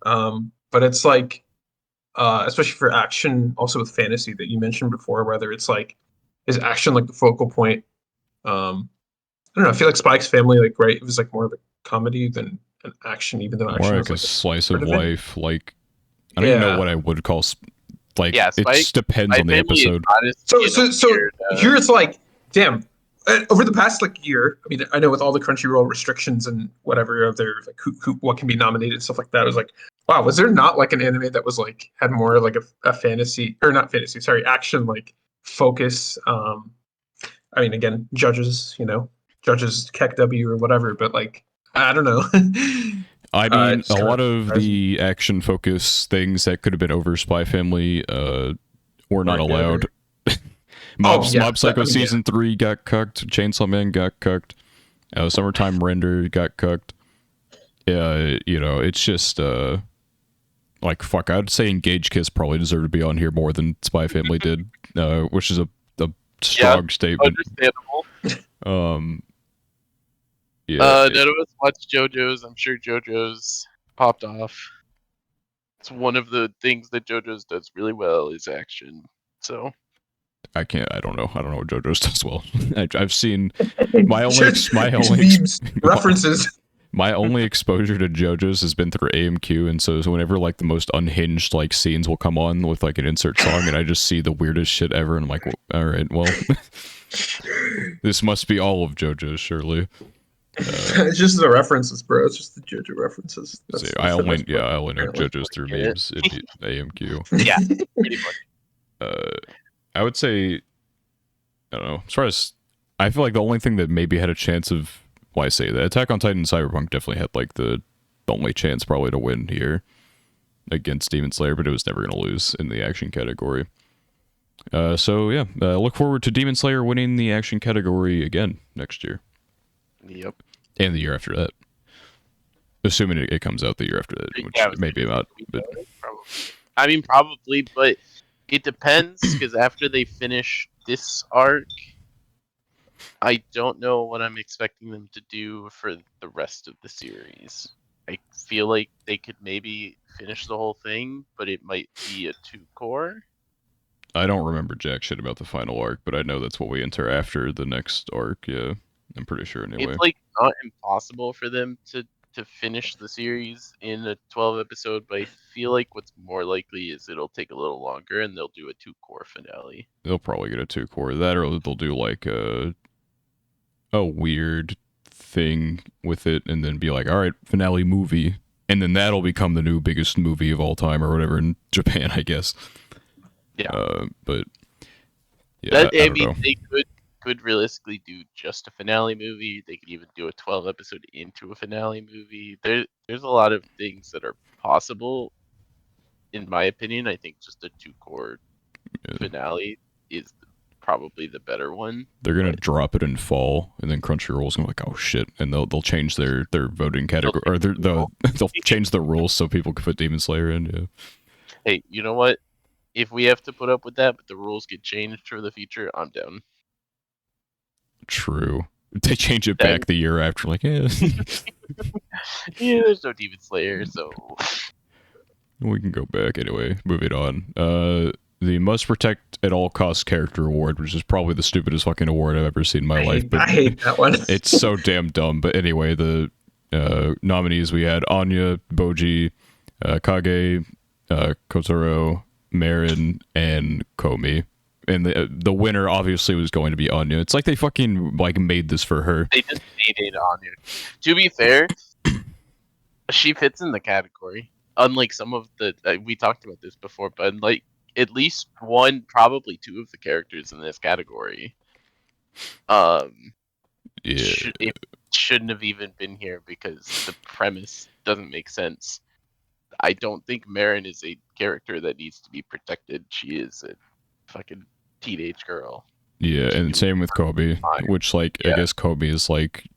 [SPEAKER 2] but it's like, especially for action, also with fantasy that you mentioned before, whether it's like, is action like the focal point? I don't know. I feel like Spike's Family, like, right, it was like more of a comedy than an action, even though action
[SPEAKER 1] more
[SPEAKER 2] was
[SPEAKER 1] like a slice of
[SPEAKER 2] it.
[SPEAKER 1] life. Like, I don't even know what I would call Like,
[SPEAKER 3] Yeah,
[SPEAKER 1] it
[SPEAKER 3] Spy
[SPEAKER 1] just depends
[SPEAKER 3] Spy
[SPEAKER 1] on the
[SPEAKER 3] Family is
[SPEAKER 1] episode.
[SPEAKER 3] honestly
[SPEAKER 2] So
[SPEAKER 3] weird,
[SPEAKER 2] here it's like, damn. Over the past like year, I mean, I know with all the Crunchyroll restrictions and whatever of their like what can be nominated and stuff like that, I was like, wow, was there not like an anime that was like had more like a fantasy or not fantasy, sorry, action like focus? I mean, again, judges Keck W or whatever, but like I don't know.
[SPEAKER 1] I mean,
[SPEAKER 2] It's
[SPEAKER 1] a
[SPEAKER 2] kind
[SPEAKER 1] lot
[SPEAKER 2] of
[SPEAKER 1] of
[SPEAKER 2] surprising.
[SPEAKER 1] the action focus things that could have been over Spy Family were not
[SPEAKER 2] Weren't good,
[SPEAKER 1] allowed.
[SPEAKER 2] or-
[SPEAKER 1] Mob Psycho
[SPEAKER 2] I mean, yeah.
[SPEAKER 1] season 3 got cucked. Chainsaw Man got cucked. Summertime Render got cucked. It's just like fuck. I'd say Engage Kiss probably deserved to be on here more than Spy Family did, which is a strong statement.
[SPEAKER 3] understandable.
[SPEAKER 1] Um,
[SPEAKER 3] None of us watched JoJo's. I'm sure JoJo's popped off. It's one of the things that JoJo's does really well is action. So
[SPEAKER 1] I can't. I don't know what JoJo's does well. I've seen my only
[SPEAKER 2] Just
[SPEAKER 1] ex-
[SPEAKER 2] memes, references.
[SPEAKER 1] my only exposure to JoJo's has been through AMQ, and so whenever like the most unhinged like scenes will come on with like an insert song, and I just see the weirdest shit ever, and I'm like, well, all right, well, this must be all of JoJo's, surely.
[SPEAKER 2] It's just the references, bro. It's just the JoJo references.
[SPEAKER 1] See, I only know
[SPEAKER 2] apparently.
[SPEAKER 1] JoJo's through
[SPEAKER 3] Get it?
[SPEAKER 1] memes in AMQ.
[SPEAKER 3] yeah, pretty much.
[SPEAKER 1] I would say, I don't know. As far as I feel like the only thing that maybe had a chance of, well, I say that Attack on Titan and Cyberpunk definitely had like the only chance probably to win here against Demon Slayer, but it was never going to lose in the action category. So yeah, look forward to Demon Slayer winning the action category again next year.
[SPEAKER 3] Yep.
[SPEAKER 1] And the year after that. Assuming it comes out the year after that, which
[SPEAKER 3] Yeah,
[SPEAKER 1] maybe not. But
[SPEAKER 3] probably. I mean, probably, but it depends because after they finish this arc, I don't know what I'm expecting them to do for the rest of the series. I feel like they could maybe finish the whole thing, but it might be a 2-core.
[SPEAKER 1] I don't remember jack shit about the final arc, but I know that's what we enter after the next arc. Yeah, I'm pretty sure anyway.
[SPEAKER 3] It's like not impossible for them to finish the series in a 12 episode, but I feel like what's more likely is it'll take a little longer and they'll do a 2-core finale.
[SPEAKER 1] They'll probably get a 2-core. That or they'll do like a weird thing with it and then be like, all right, finale movie. And then that'll become the new biggest movie of all time or whatever in Japan, I guess.
[SPEAKER 3] Yeah.
[SPEAKER 1] But yeah, I don't know.
[SPEAKER 3] They could realistically do just a finale movie. They could even do a 12 episode into a finale movie. There's a lot of things that are possible. In my opinion, I think just a 2-core finale is probably the better one.
[SPEAKER 1] They're gonna drop it in fall, and then Crunchyroll's gonna be like, oh shit, and they'll change their voting category, or they'll change the rules so people can put Demon Slayer in. Yeah.
[SPEAKER 3] Hey, you know what? If we have to put up with that, but the rules get changed for the future, I'm down.
[SPEAKER 1] True. They change it back the year after, like, yeah.
[SPEAKER 3] Yeah, there's no Demon Slayer, so
[SPEAKER 1] We can go back anyway. Moving on. The Must Protect at All Costs character award, which is probably the stupidest fucking award I've ever seen in my life. But
[SPEAKER 2] I hate that one.
[SPEAKER 1] It's so damn dumb. But anyway, the nominees we had Anya, Boji, Kage, Kotaro, Marin, and Komi. And the winner obviously was going to be Anya. It's like they fucking like made this for her.
[SPEAKER 3] they just made Anya. To be fair, she fits in the category. Unlike some of the we talked about this before, but like at least one, probably two of the characters in this category, it shouldn't have even been here because the premise doesn't make sense. I don't think Marin is a character that needs to be protected. She is a fucking teenage girl.
[SPEAKER 1] Yeah, and same with Kobe, which I guess Kobe is like.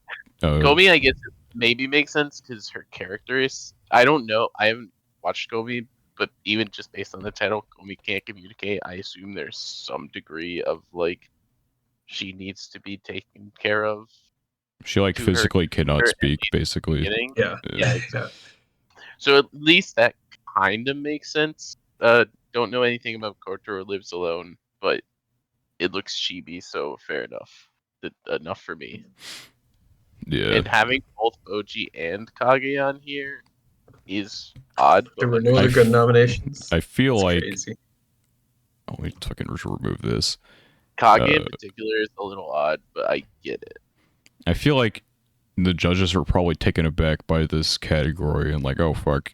[SPEAKER 3] Kobe, I guess maybe makes sense because her character is. I don't know. I haven't watched Kobe, but even just based on the title, Kobe can't communicate. I assume there's some degree of like she needs to be taken care of.
[SPEAKER 1] She like physically cannot speak, basically.
[SPEAKER 2] Yeah.
[SPEAKER 3] Exactly. So at least that kind of makes sense. Don't know anything about Kotaro Lives Alone, but it looks chibi, so fair enough. Enough for me.
[SPEAKER 1] Yeah.
[SPEAKER 3] And having both Boji and Kage on here is odd.
[SPEAKER 2] There were no other good nominations.
[SPEAKER 1] I feel like
[SPEAKER 2] crazy.
[SPEAKER 1] Oh, we fucking remove this.
[SPEAKER 3] Kage in particular is a little odd, but I get it.
[SPEAKER 1] I feel like the judges were probably taken aback by this category and like, oh fuck,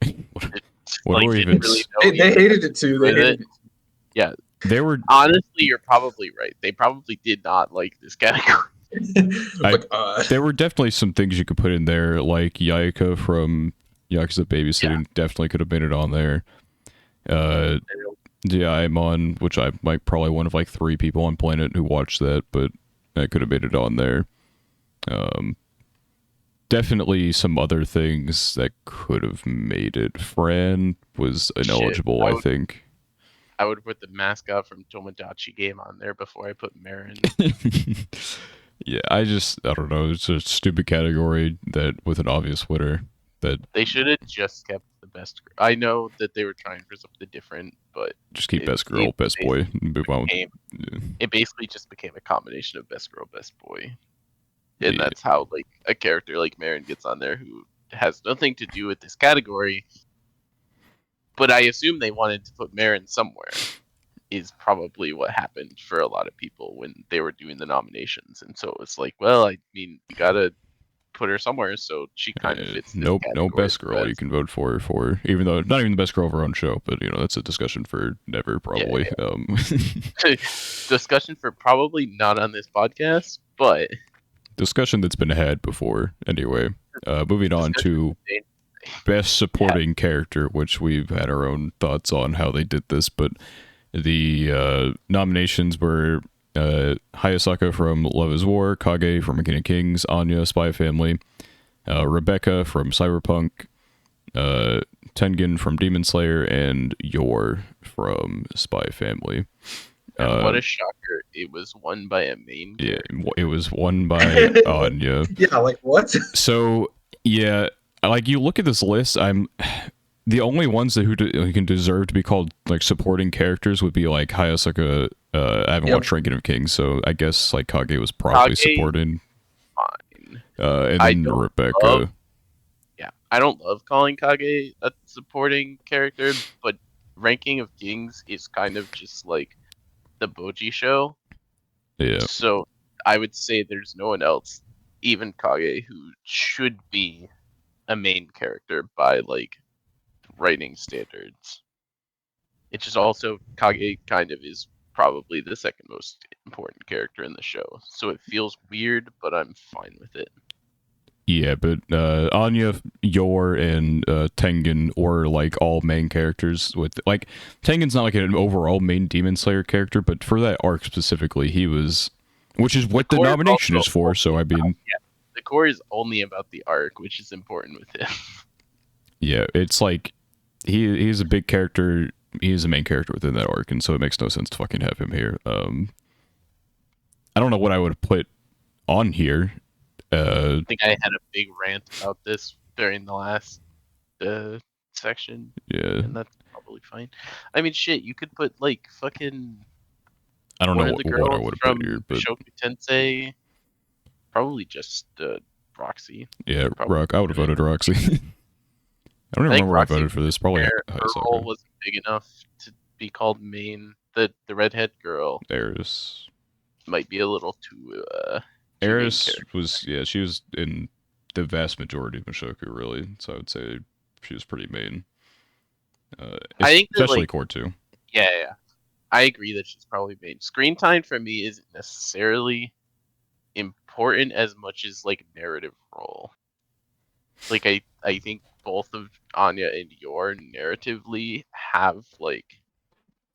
[SPEAKER 1] what
[SPEAKER 3] Like,
[SPEAKER 1] do we
[SPEAKER 3] didn't
[SPEAKER 1] even?
[SPEAKER 3] really know
[SPEAKER 2] They hated it too. They
[SPEAKER 3] with
[SPEAKER 2] hated
[SPEAKER 3] it.
[SPEAKER 2] it.
[SPEAKER 3] Yeah,
[SPEAKER 1] They were
[SPEAKER 3] honestly, you're probably right. They probably did not like this category.
[SPEAKER 1] there were definitely some things you could put in there, like Yaika from Yakuza Babysitting definitely could have been it on there. Yeah, I'm on, which I'm like probably one of like 3 people on planet who watched that, but I could have made it on there. Definitely some other things that could have made it. Fran was ineligible, I think.
[SPEAKER 3] I would put the mascot from Tomodachi Game on there before I put Marin.
[SPEAKER 1] Yeah, I don't know. It's a stupid category that with an obvious winner. That
[SPEAKER 3] they should have just kept the best. I know that they were trying for something different, but
[SPEAKER 1] just keep best girl, best boy, and move on.
[SPEAKER 3] It basically just became a combination of best girl, best boy, and that's how like a character like Marin gets on there who has nothing to do with this category. But I assume they wanted to put Marin somewhere. Is probably what happened for a lot of people when they were doing the nominations, and so it's like, well, I mean, you gotta put her somewhere, so she kind of fits.
[SPEAKER 1] No best girl you can vote for, even though not even the best girl of her own show, but you know that's a discussion for never probably.
[SPEAKER 3] Yeah. Discussion for probably not on this podcast, but
[SPEAKER 1] discussion that's been had before anyway. Moving on to best supporting character, which we've had our own thoughts on how they did this, but the nominations were Hayasaka from Love is War, Kage from King of Kings, Anya, Spy Family, Rebecca from Cyberpunk, Tengen from Demon Slayer, and Yor from Spy Family.
[SPEAKER 3] And what a shocker. It was won by a main character.
[SPEAKER 1] Yeah, it was won by Anya.
[SPEAKER 2] Yeah, like what?
[SPEAKER 1] So, yeah, like you look at this list, the only ones who can deserve to be called like supporting characters would be like Hayasaka. I haven't watched Ranking of Kings, so I guess like Kage was probably supporting.
[SPEAKER 3] Fine.
[SPEAKER 1] And then Rebecca.
[SPEAKER 3] I don't love calling Kage a supporting character, but Ranking of Kings is kind of just like the Boji show.
[SPEAKER 1] Yeah.
[SPEAKER 3] So I would say there's no one else, even Kage, who should be a main character by like writing standards. It's just also Kage kind of is probably the second most important character in the show, so it feels weird, but I'm fine with it.
[SPEAKER 1] Yeah, but Anya, Yor, and Tengen were like all main characters. With like Tengen's not like an overall main Demon Slayer character, but for that arc specifically, he was, which is what the nomination is for. So I mean,
[SPEAKER 3] the core is only about the arc, which is important with him.
[SPEAKER 1] Yeah, it's like he's a big character. He's a main character within that arc, and so it makes no sense to fucking have him here. I don't know what I would have put on here.
[SPEAKER 3] I think I had a big rant about this during the last section.
[SPEAKER 1] Yeah,
[SPEAKER 3] and that's probably fine. I mean, shit, you could put like fucking.
[SPEAKER 1] I don't know what I would have put here, but
[SPEAKER 3] Shoku Tensei. Probably just Roxy.
[SPEAKER 1] Yeah, Rock. I would have voted Roxy. I don't even remember where I voted for this. Probably
[SPEAKER 3] her role wasn't big enough to be called main. The redhead girl.
[SPEAKER 1] Eris
[SPEAKER 3] might be a little too.
[SPEAKER 1] Eris was she was in the vast majority of Mushoku really, so I would say she was pretty main.
[SPEAKER 3] I think
[SPEAKER 1] especially core 2.
[SPEAKER 3] Yeah, I agree that she's probably main. Screen time for me isn't necessarily important as much as like narrative role. Like I think both of Anya and Yor narratively have like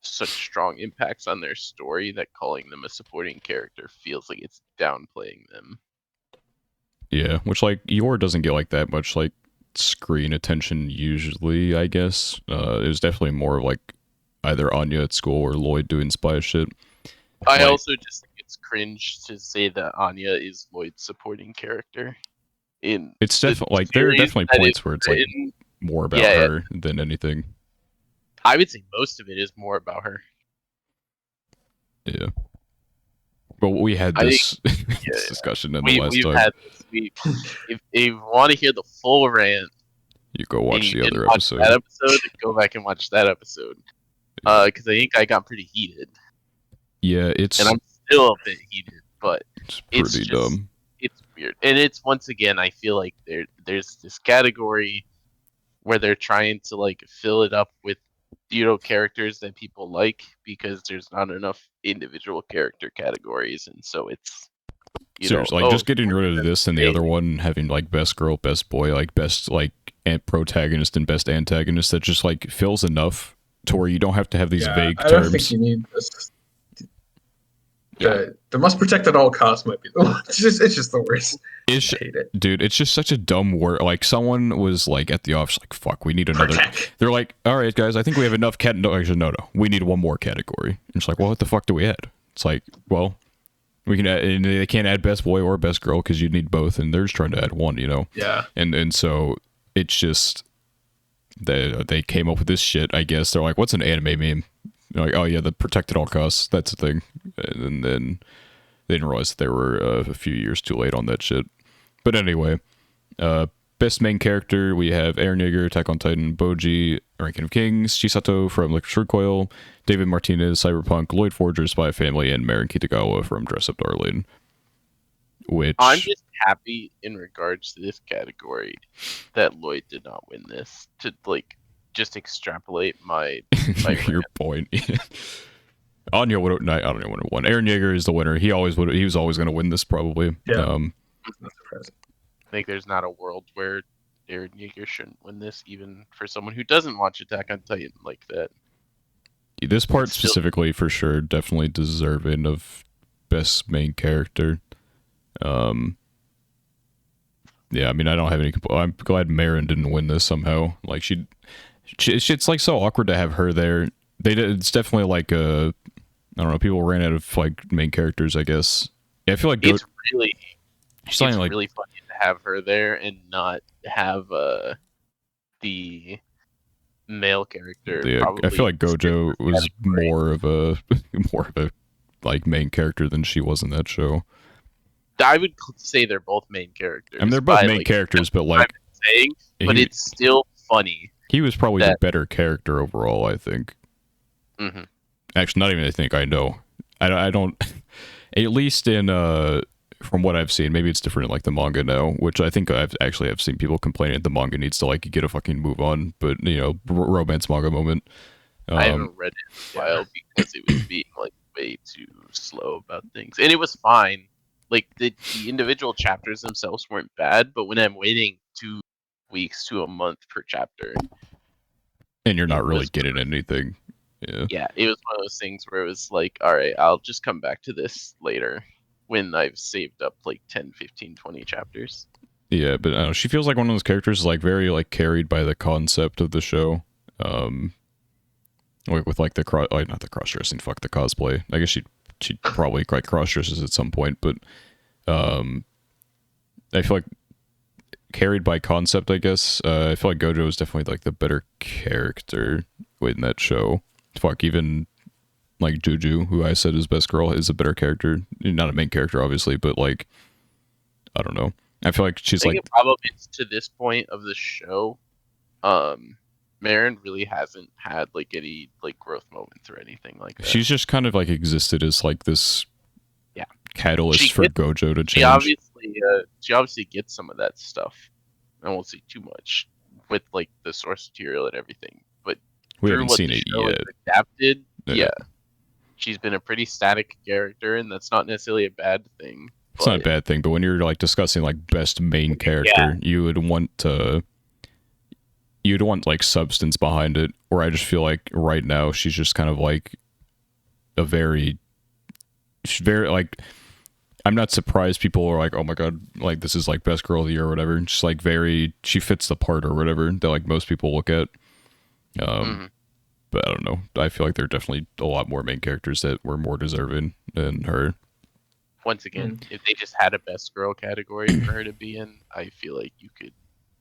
[SPEAKER 3] such strong impacts on their story that calling them a supporting character feels like it's downplaying them.
[SPEAKER 1] Yeah, which like Yor doesn't get like that much like screen attention usually, I guess. It was definitely more of like either Anya at school or Lloyd doing spy shit.
[SPEAKER 3] I also just think it's cringe to say that Anya is Lloyd's supporting character.
[SPEAKER 1] It's definitely like there are definitely points where it's like more about her than anything.
[SPEAKER 3] I would say most of it is more about her.
[SPEAKER 1] Yeah. But we had this, this discussion in the last time.
[SPEAKER 3] Had this. If you want to hear the full rant,
[SPEAKER 1] you go watch the other episode.
[SPEAKER 3] Go back and watch that episode. Because I think I got pretty heated,
[SPEAKER 1] Yeah,
[SPEAKER 3] and I'm still a bit heated, but
[SPEAKER 1] it's
[SPEAKER 3] it's
[SPEAKER 1] pretty
[SPEAKER 3] just
[SPEAKER 1] dumb.
[SPEAKER 3] it's weird, and it's once again I feel like there's this category where they're trying to like fill it up with characters that people like because there's not enough individual character categories, and so it's
[SPEAKER 1] Seriously, like just getting rid of this and the other one having like best girl, best boy, like best like protagonist and best antagonist, that just like fills enough to where you don't have to have these vague
[SPEAKER 2] I don't
[SPEAKER 1] terms.
[SPEAKER 2] think you need this. The must protect at all costs might be the one. It's just the worst. I hate it.
[SPEAKER 1] Dude, it's just such a dumb word. Like someone was like at the office, like, "Fuck, we need another."
[SPEAKER 2] Protect.
[SPEAKER 1] They're like, "All right, guys, I think we have enough cat." No, actually, no, we need one more category. And it's like, well, what the fuck do we add? It's like, well, we can add, and they can't add best boy or best girl because you need both, and they're just trying to add one, you know?
[SPEAKER 2] Yeah.
[SPEAKER 1] And so it's just they came up with this shit. I guess they're like, "What's an anime meme?" They're like, "Oh yeah, the protect at all costs. That's the thing." And then they didn't realize that they were a few years too late on that shit. But anyway, best main character, we have Eren Yeager, Attack on Titan, Boji, Ranking of Kings, Chisato from Licorice Recoil, David Martinez, Cyberpunk, Lloyd Forger, Spy Family, and Marin Kitagawa from Dress Up Darling. Which
[SPEAKER 3] I'm just happy in regards to this category that Lloyd did not win this, to like just extrapolate my
[SPEAKER 1] your point. Anya would I don't know when it won. Eren Yeager is the winner. He was always going to win this probably.
[SPEAKER 2] Yeah. Not surprising.
[SPEAKER 3] I think there's not a world where Eren Yeager shouldn't win this, even for someone who doesn't watch Attack on Titan like that.
[SPEAKER 1] This part specifically, for sure, definitely deserving of best main character. Yeah, I mean, I don't have any. I'm glad Marin didn't win this somehow. Like it's like so awkward to have her there. It's definitely like I don't know. People ran out of like main characters, I guess. Yeah, I feel like
[SPEAKER 3] it's really funny to have her there and not have the male character.
[SPEAKER 1] Yeah, I feel like Gojo was more of a like main character than she was in that show.
[SPEAKER 3] I would say they're both main characters.
[SPEAKER 1] I mean, they're both main characters, but like,
[SPEAKER 3] but it's still funny.
[SPEAKER 1] He was probably the better character overall, I think.
[SPEAKER 3] Mm-hmm.
[SPEAKER 1] Actually, not even I think. I know. I don't. At least in from what I've seen, maybe it's different in like the manga now, which I think I've seen people complaining that the manga needs to like get a fucking move on. But you know, romance manga moment.
[SPEAKER 3] I haven't read it in a while because it was being like way too slow about things, and it was fine. Like the individual chapters themselves weren't bad, but when I'm waiting 2 weeks to a month per chapter,
[SPEAKER 1] and you're not really getting anything.
[SPEAKER 3] Yeah, it was one of those things where it was like, all right, I'll just come back to this later when I've saved up like 10, 15, 20 chapters.
[SPEAKER 1] Yeah, but I don't know, she feels like one of those characters like very like carried by the concept of the show. Like with like not the cross-dressing, fuck the cosplay. I guess she'd probably like cross-dresses at some point, but I feel like carried by concept, I guess. I feel like Gojo is definitely like the better character in that show. Fuck, even like Juju, who I said is best girl, is a better character. Not a main character, obviously, but like, I don't know. I feel like she's like.
[SPEAKER 3] Probably to this point of the show, Marin really hasn't had like any like growth moments or anything like that.
[SPEAKER 1] She's just kind of like existed as like this catalyst for Gojo to change.
[SPEAKER 3] She obviously gets some of that stuff. I won't say too much with like the source material and everything, but
[SPEAKER 1] we haven't seen it yet.
[SPEAKER 3] Adapted, yeah. She's been a pretty static character, and that's not necessarily a bad thing.
[SPEAKER 1] It's not a bad thing, but when you're like discussing like best main character, you would want like substance behind it. Or I just feel like right now she's just kind of like she's very like. I'm not surprised people are like, oh my god, like this is like best girl of the year or whatever. And she's like she fits the part or whatever that like most people look at. But I don't know. I feel like there are definitely a lot more main characters that were more deserving than her.
[SPEAKER 3] Once again, if they just had a best girl category for her to be in, I feel like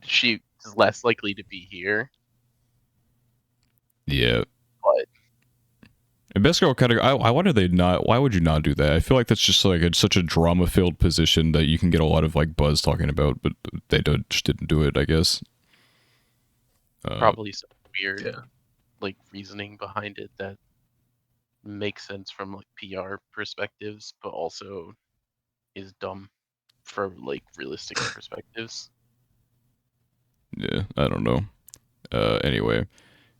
[SPEAKER 3] she's less likely to be here.
[SPEAKER 1] Yeah.
[SPEAKER 3] But
[SPEAKER 1] best girl category, why would you not do that? I feel like that's just like such a drama-filled position that you can get a lot of like buzz talking about, but they just didn't do it, I guess.
[SPEAKER 3] Probably so weird.
[SPEAKER 2] Yeah.
[SPEAKER 3] like reasoning behind it that makes sense from like PR perspectives, but also is dumb for like realistic perspectives.
[SPEAKER 1] Yeah, I don't know. Anyway,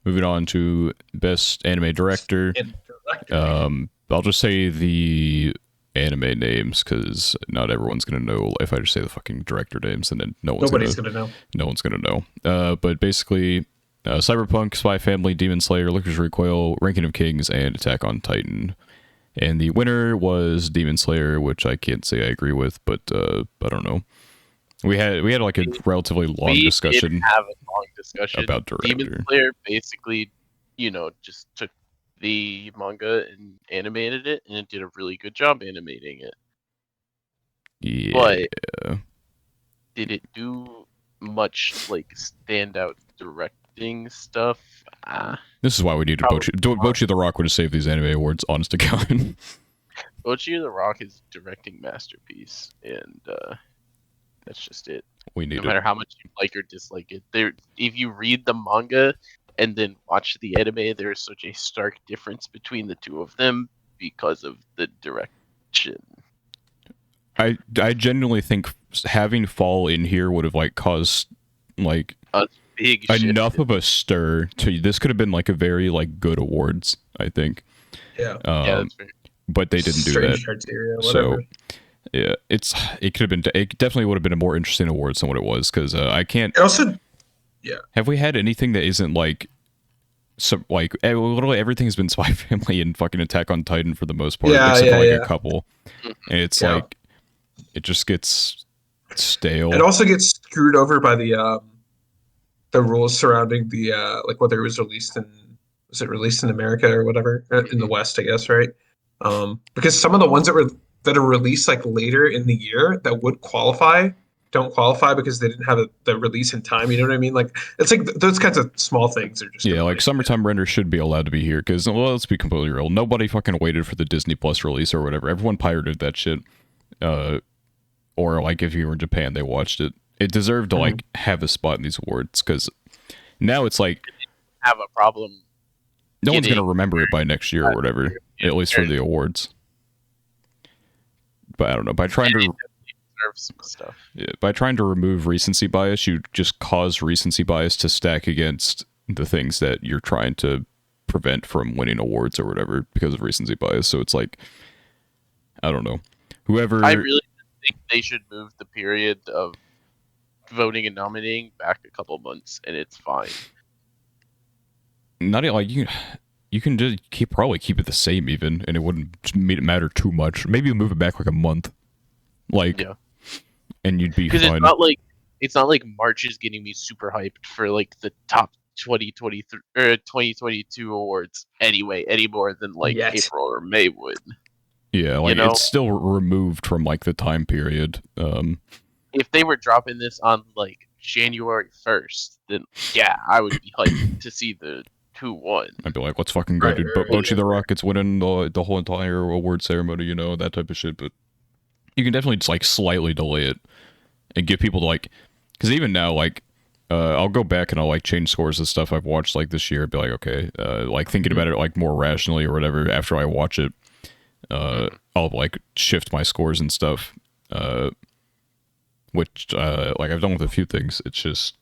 [SPEAKER 1] moving on to best anime director.
[SPEAKER 2] And director.
[SPEAKER 1] I'll just say the anime names because not everyone's gonna know. If I just say the fucking director names, and then
[SPEAKER 2] Nobody's gonna know.
[SPEAKER 1] no one's gonna know. But basically, Cyberpunk, Spy Family, Demon Slayer, Licorice Recoil, Ranking of Kings, and Attack on Titan. And the winner was Demon Slayer, which I can't say I agree with, but I don't know. We had like a relatively long discussion.
[SPEAKER 3] We did have a long discussion
[SPEAKER 1] about director.
[SPEAKER 3] Demon Slayer basically, just took the manga and animated it, and it did a really good job animating it.
[SPEAKER 1] Yeah.
[SPEAKER 3] But did it do much like standout directing stuff?
[SPEAKER 1] This is why we needed Bocchi the Rock would have saved these anime awards, honest to God.
[SPEAKER 3] Bocchi the Rock is directing masterpiece, and that's just it.
[SPEAKER 1] We need
[SPEAKER 3] no matter how much you like or dislike it. If you read the manga and then watch the anime, there is such a stark difference between the two of them because of the direction.
[SPEAKER 1] I genuinely think having Fall in here would have like caused like
[SPEAKER 3] a big
[SPEAKER 1] enough
[SPEAKER 3] shift.
[SPEAKER 1] of a stir to this could have been like a very like good awards, I think.
[SPEAKER 2] Yeah.
[SPEAKER 3] Yeah, that's fair.
[SPEAKER 1] But they didn't do that.
[SPEAKER 2] Criteria, whatever.
[SPEAKER 1] So yeah, it could have been. It definitely would have been a more interesting awards than what it was because I can't.
[SPEAKER 2] It also, yeah.
[SPEAKER 1] Have we had anything that isn't like, some like literally everything has been Spy Family and fucking Attack on Titan for the most part, except for like a couple, and it's like it just gets stale.
[SPEAKER 2] It also gets screwed over by the rules surrounding the like whether it was released in America or whatever in the West, I guess, right? Because some of the ones that are released like later in the year that would qualify don't qualify because they didn't have the release in time. You know what I mean? Like it's like those kinds of small things are just
[SPEAKER 1] like summertime render should be allowed to be here because let's be completely real. Nobody fucking waited for the Disney Plus release or whatever. Everyone pirated that shit. Or like if you were in Japan, they watched it. It deserved to like have a spot in these awards because now it's like
[SPEAKER 3] have a problem.
[SPEAKER 1] No one's gonna remember it by next year or whatever. At least for the awards. But I don't know. By trying to
[SPEAKER 3] some stuff.
[SPEAKER 1] Yeah, by trying to remove recency bias, you just cause recency bias to stack against the things that you're trying to prevent from winning awards or whatever because of recency bias. So it's like, I don't know. Whoever
[SPEAKER 3] I really think they should move the period of voting and nominating back a couple months, and it's fine.
[SPEAKER 1] Not like you can just probably keep it the same even, and it wouldn't matter too much. Maybe move it back like a month, like, and you'd be fine.
[SPEAKER 3] Because it's not like March is getting me super hyped for like the top 2023 or 2022 awards anyway, any more than like April or May would.
[SPEAKER 1] Yeah, like it's still removed from like the time period.
[SPEAKER 3] If they were dropping this on like January 1st, then yeah, I would be hyped to see the who won.
[SPEAKER 1] I'd be like, let's fucking go, dude. Bocchi the Rocket's winning the whole entire award ceremony, that type of shit. But you can definitely just like slightly delay it and give people to like, because even now, like, I'll go back and I'll like change scores of stuff I've watched like this year. Be like, okay, like thinking about it like more rationally or whatever after I watch it. I'll like shift my scores and stuff, which like I've done with a few things. It's just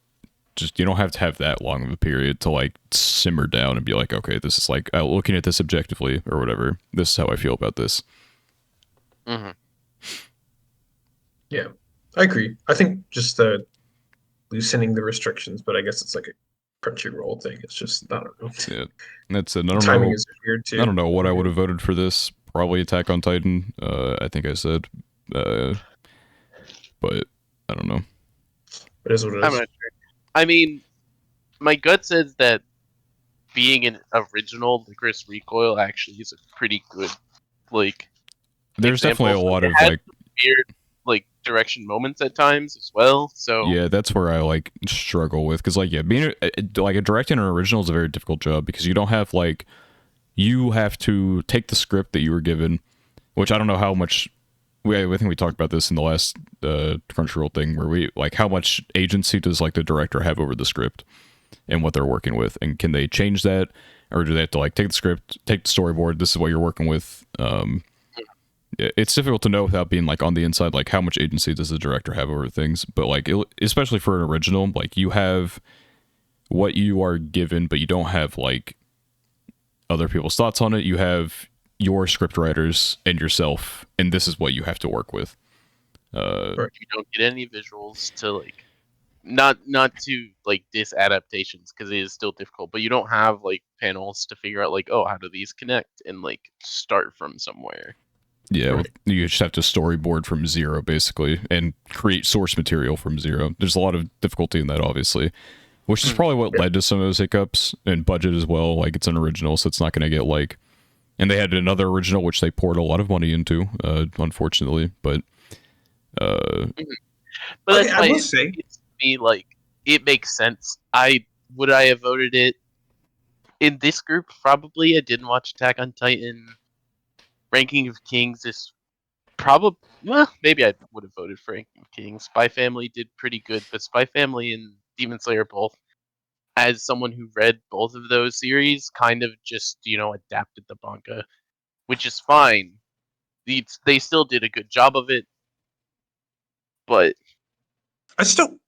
[SPEAKER 1] you don't have to have that long of a period to like simmer down and be like, okay, this is like looking at this objectively or whatever. This is how I feel about this.
[SPEAKER 3] Mm-hmm.
[SPEAKER 2] Yeah, I agree. I think just loosening the restrictions, but I guess it's like a Crunchyroll thing. It's just, I don't know.
[SPEAKER 1] Yeah, that's it. I don't
[SPEAKER 2] Timing
[SPEAKER 1] know.
[SPEAKER 2] is weird too.
[SPEAKER 1] I don't know what I would have voted for this. Probably Attack on Titan. I think I said, but I don't know.
[SPEAKER 2] It is what it is.
[SPEAKER 3] I'm not sure. I mean, my gut says that being an original Licorice Recoil actually is a pretty good, like.
[SPEAKER 1] There's definitely a lot of like
[SPEAKER 3] weird, like direction moments at times as well. So
[SPEAKER 1] yeah, that's where I like struggle with because like being like a directing an original is a very difficult job because you don't have like you have to take the script that you were given, which I don't know how much. I think we talked about this in the last Crunchyroll thing where we like how much agency does like the director have over the script, and what they're working with, and can they change that, or do they have to like take the script, take the storyboard, this is what you're working with. It's difficult to know without being like on the inside, like how much agency does the director have over things. But like especially for an original, like you have what you are given, but you don't have like other people's thoughts on it. You have your script writers and yourself, and this is what you have to work with.
[SPEAKER 3] You don't get any visuals to like not to like diss adaptations, because it is still difficult, but you don't have like panels to figure out like, oh, how do these connect, and like start from somewhere.
[SPEAKER 1] Yeah, right. You just have to storyboard from zero basically and create source material from zero. There's a lot of difficulty in that, obviously, which is probably what led to some of those hiccups, and budget as well. Like it's an original, so it's not going to get like, and they had another original which they poured a lot of money into, unfortunately, but
[SPEAKER 3] but that's why
[SPEAKER 2] I will say,
[SPEAKER 3] it's me like it makes sense. Would I have voted it in this group? Probably. I didn't watch Attack on Titan. Ranking of Kings is probably, well, maybe I would have voted for Ranking of Kings. Spy Family did pretty good, but Spy Family and Demon Slayer both, as someone who read both of those series, kind of just, adapted the manga, which is fine. They still did a good job of it, but
[SPEAKER 2] I still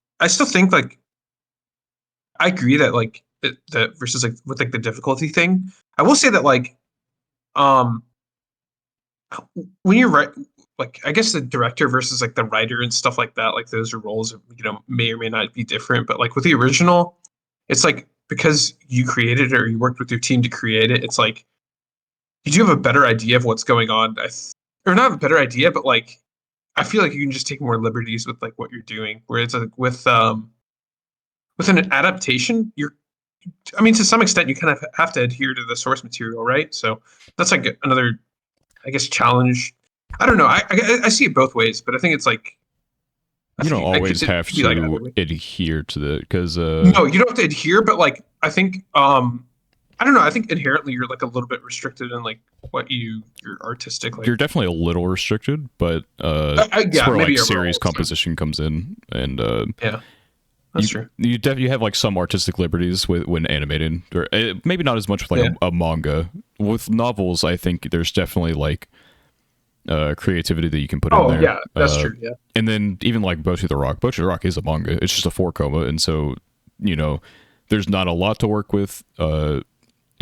[SPEAKER 2] think like I agree that like that versus like with like the difficulty thing. I will say that like when you write, like I guess the director versus like the writer and stuff like that, like those roles may or may not be different, but like with the original, it's like because you created it or you worked with your team to create it, it's like you do have a better idea of what's going on. Or not a better idea, but like I feel like you can just take more liberties with like what you're doing. Whereas like with an adaptation, to some extent you kind of have to adhere to the source material, right? So that's like another, I guess, challenge. I don't know. I see it both ways, but I think it's like
[SPEAKER 1] you don't always have to
[SPEAKER 2] like
[SPEAKER 1] adhere to the, because
[SPEAKER 2] no, you don't have to adhere, but like I think I don't know. I think inherently you're like a little bit restricted in like what you're artistic. Like
[SPEAKER 1] you're definitely a little restricted, but that's where like series composition comes in, and
[SPEAKER 2] yeah. That's true.
[SPEAKER 1] You have like some artistic liberties when animating, or maybe not as much with like a manga. With novels, I think there's definitely like creativity that you can put in there.
[SPEAKER 2] Oh yeah, that's true. Yeah,
[SPEAKER 1] and then even like Bochi the Rock. Bochi the Rock is a manga. It's just a 4 coma, and so there's not a lot to work with, and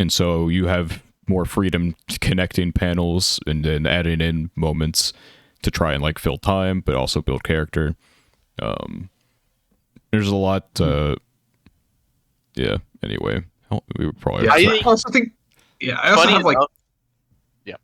[SPEAKER 1] so you have more freedom connecting panels and then adding in moments to try and like fill time, but also build character. There's a lot. Yeah. Anyway, we would probably.
[SPEAKER 2] Yeah, I also think. Yeah, I also have like.
[SPEAKER 3] Yeah.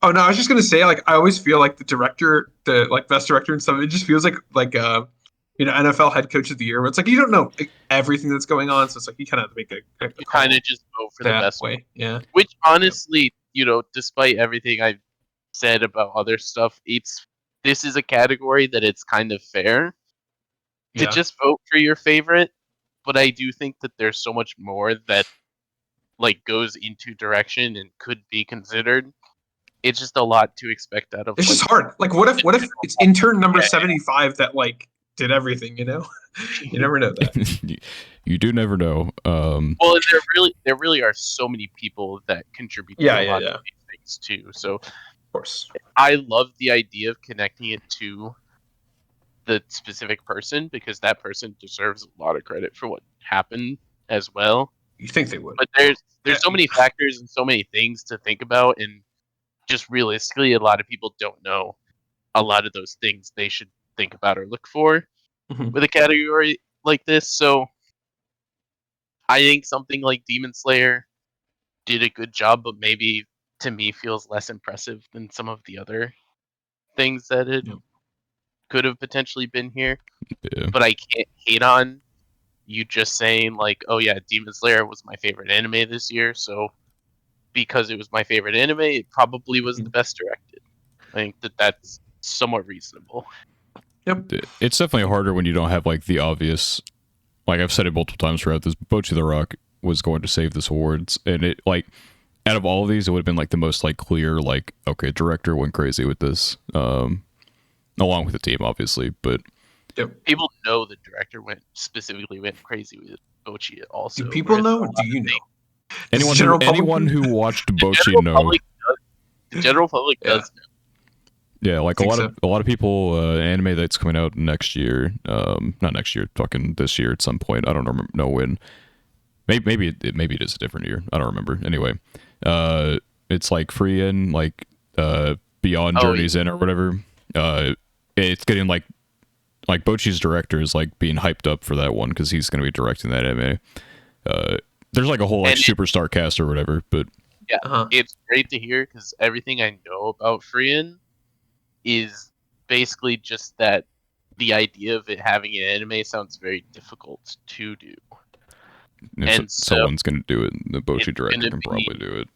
[SPEAKER 2] Oh no, I was just gonna say like I always feel like the director, the like best director and stuff. It just feels like NFL head coach of the year. Where it's like you don't know everything that's going on, so it's like you kind of have to make a
[SPEAKER 3] you kind of just vote for the best
[SPEAKER 2] way. Yeah.
[SPEAKER 3] Which honestly, despite everything I've said about other stuff, this is a category that it's kind of fair to just vote for your favorite, but I do think that there's so much more that like goes into direction and could be considered. It's just a lot to expect out of.
[SPEAKER 2] It's just hard. Like, what if it's intern number 75 that like did everything? You never know that.
[SPEAKER 1] You do never know.
[SPEAKER 3] Well, there really are so many people that contribute to a lot of these things too. So, of
[SPEAKER 2] course,
[SPEAKER 3] I love the idea of connecting it to the specific person, because that person deserves a lot of credit for what happened as well.
[SPEAKER 2] You think they would,
[SPEAKER 3] but there's so many factors and so many things to think about, and just realistically, a lot of people don't know a lot of those things they should think about or look for with a category like this. So I think something like Demon Slayer did a good job, but maybe to me feels less impressive than some of the other things that it could have potentially been here.
[SPEAKER 1] Yeah.
[SPEAKER 3] But I can't hate on you just saying like, oh yeah, Demon Slayer was my favorite anime this year, so because it was my favorite anime, it probably was the best directed. I think that's somewhat reasonable.
[SPEAKER 2] Yep.
[SPEAKER 1] It's definitely harder when you don't have like the obvious, like I've said it multiple times throughout this, Bochi the Rock was going to save this awards, and it like out of all of these, it would have been like the most like clear, like, okay, director went crazy with this, along with the team, obviously, but
[SPEAKER 3] people know the director went crazy with it. Bocchi also.
[SPEAKER 2] Do people
[SPEAKER 3] where
[SPEAKER 2] know?
[SPEAKER 3] a
[SPEAKER 2] Or
[SPEAKER 3] lot
[SPEAKER 2] do
[SPEAKER 3] of
[SPEAKER 2] you know? Does the
[SPEAKER 1] Anyone
[SPEAKER 2] general public
[SPEAKER 1] anyone
[SPEAKER 2] know?
[SPEAKER 1] who watched
[SPEAKER 3] the
[SPEAKER 1] Bocchi
[SPEAKER 3] general
[SPEAKER 1] know.
[SPEAKER 3] public does, the general public
[SPEAKER 2] Yeah.
[SPEAKER 3] does know.
[SPEAKER 1] Yeah, like
[SPEAKER 2] Think
[SPEAKER 1] a lot of people anime that's coming out next year, not next year, fucking this year at some point. I don't know when. Maybe it is a different year. I don't remember. Anyway, it's like Free like Beyond
[SPEAKER 3] Oh,
[SPEAKER 1] Journey's In or whatever. It's getting like Bocchi's director is like being hyped up for that one because he's going to be directing that anime. There's like a whole like
[SPEAKER 3] And
[SPEAKER 1] superstar cast or whatever, but
[SPEAKER 3] yeah,
[SPEAKER 2] Uh-huh.
[SPEAKER 3] it's great to hear because everything I know about Freein is basically just that the idea of it having an anime sounds very difficult to do.
[SPEAKER 1] if
[SPEAKER 3] And so
[SPEAKER 1] someone's going to do it, the Bocchi
[SPEAKER 3] it's
[SPEAKER 1] director
[SPEAKER 3] gonna
[SPEAKER 1] can
[SPEAKER 3] be
[SPEAKER 1] probably do it.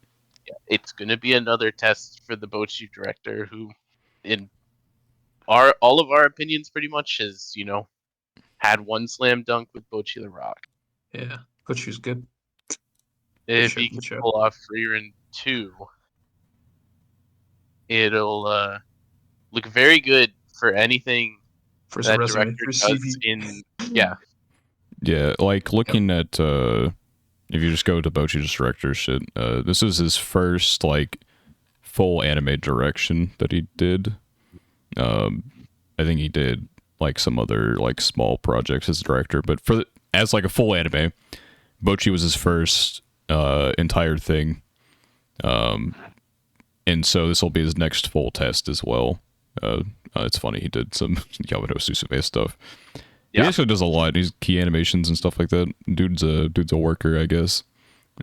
[SPEAKER 3] it's gonna be another test for the Bocchi director who, in all of our opinions, pretty much has had one slam dunk with Bocchi the Rock.
[SPEAKER 2] Yeah. Butcher's good.
[SPEAKER 3] If
[SPEAKER 2] show,
[SPEAKER 3] he
[SPEAKER 2] good
[SPEAKER 3] can
[SPEAKER 2] show.
[SPEAKER 3] pull off Freerin 2, it'll look very good for anything
[SPEAKER 2] For some
[SPEAKER 3] that
[SPEAKER 2] resume.
[SPEAKER 3] director
[SPEAKER 2] For
[SPEAKER 3] does
[SPEAKER 2] CV.
[SPEAKER 3] in yeah.
[SPEAKER 1] Yeah, like looking at if you just go to Bocchi's director shit, this is his first like full anime direction that he did. I think he did like some other like small projects as a director, but as like a full anime, Bocchi was his first entire thing. And so this will be his next full test as well. It's funny, he did some Yamado Susume stuff. He
[SPEAKER 3] Yeah.
[SPEAKER 1] actually does a lot. He's key animations and stuff like that. Dude's a worker, I guess.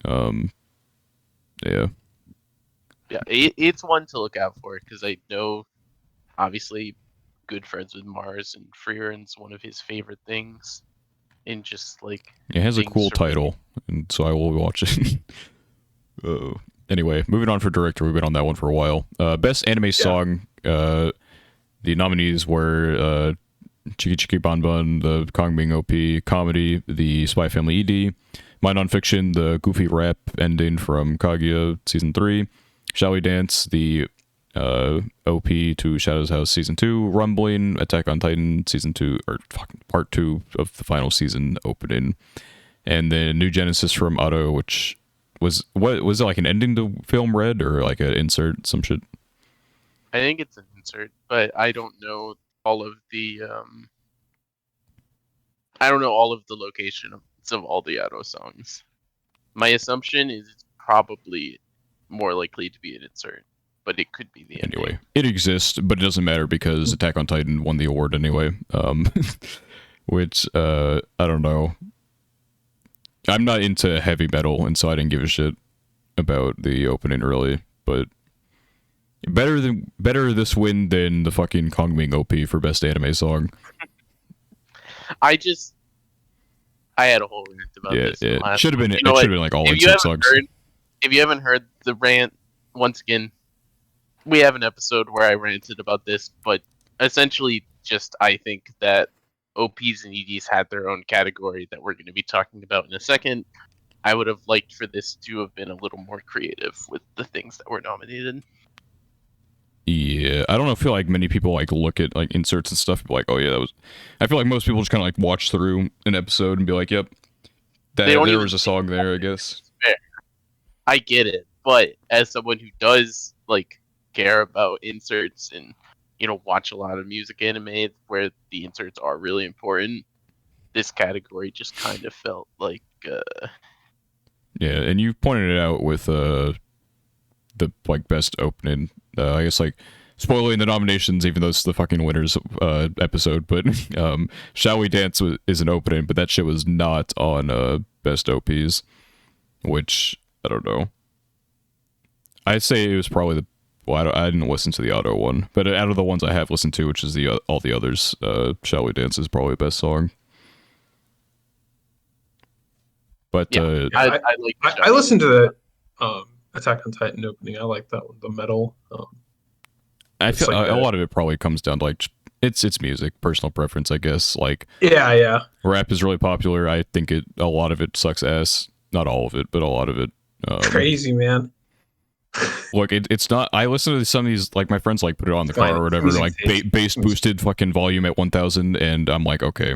[SPEAKER 1] Yeah.
[SPEAKER 3] Yeah, it's one to look out for because I know, obviously, good friends with Mars and Freerin's one of his favorite things. And just like
[SPEAKER 1] It has a
[SPEAKER 3] things
[SPEAKER 1] cool
[SPEAKER 3] from-
[SPEAKER 1] title, and so I will watch it. Anyway, moving on for director. We've been on that one for a while. Best anime song. The nominees were Chiki Chiki Bon Bon, the Kongbing OP comedy, the Spy Family ED, My Nonfiction, the goofy rap ending from Kaguya Season 3, Shall We Dance, the OP to Shadow's House Season 2, Rumbling, Attack on Titan Season 2, or Part 2 of the final season opening, and then New Genesis from Otto, which was it like an ending to film Red or like an insert, some shit?
[SPEAKER 3] I think it's an insert, but I don't know all of the location of all the Auto songs. My assumption is it's probably more likely to be an insert, but it could be the ending.
[SPEAKER 1] Anyway, it exists, but it doesn't matter because Attack on Titan won the award anyway. Which I don't know. I'm not into heavy metal, and so I didn't give a shit about the opening really. But better this win than the fucking Kongbing OP for best anime song.
[SPEAKER 3] I had a whole rant about
[SPEAKER 1] Yeah,
[SPEAKER 3] this. in the
[SPEAKER 1] it
[SPEAKER 3] last
[SPEAKER 1] should have
[SPEAKER 3] one.
[SPEAKER 1] been.
[SPEAKER 3] You know
[SPEAKER 1] It
[SPEAKER 3] what?
[SPEAKER 1] should have been like all
[SPEAKER 3] If you
[SPEAKER 1] insert
[SPEAKER 3] haven't
[SPEAKER 1] songs.
[SPEAKER 3] If you haven't heard the rant, once again, we have an episode where I ranted about this, but essentially just I think that OPs and EDs had their own category that we're going to be talking about in a second. I would have liked for this to have been a little more creative with the things that were nominated.
[SPEAKER 1] Yeah, I don't know. I feel like many people like look at like inserts and stuff, and be like, oh yeah, that was. I feel like most people just kind of like watch through an episode and be like, yep,
[SPEAKER 3] They don't
[SPEAKER 1] there
[SPEAKER 3] even
[SPEAKER 1] was a song there, I guess.
[SPEAKER 3] Fair. I get it, but as someone who does like care about inserts and watch a lot of music anime where the inserts are really important, this category just kind of felt like
[SPEAKER 1] Yeah, and you pointed it out with the like best opening. I guess like spoiling the nominations, even though it's the fucking winners episode. But Shall We Dance is an opening, but that shit was not on best OPs, which I don't know. I'd say it was probably the. Well, I didn't listen to the Auto one, but out of the ones I have listened to, which is all the others, Shall We Dance is probably the best song. But
[SPEAKER 3] yeah, I like.
[SPEAKER 2] I listened to the Attack on Titan opening. I like that one. The metal.
[SPEAKER 1] I feel
[SPEAKER 2] like
[SPEAKER 1] a lot of it probably comes down to like it's music, personal preference, I guess. Like
[SPEAKER 2] yeah.
[SPEAKER 1] rap is really popular. I think a lot of it sucks ass. Not all of it, but a lot of it.
[SPEAKER 2] Crazy, man.
[SPEAKER 1] Look, it's not. I listen to some of these, like my friends like put it on the car or whatever, like bass boosted fucking volume at 1000, and I'm like, okay,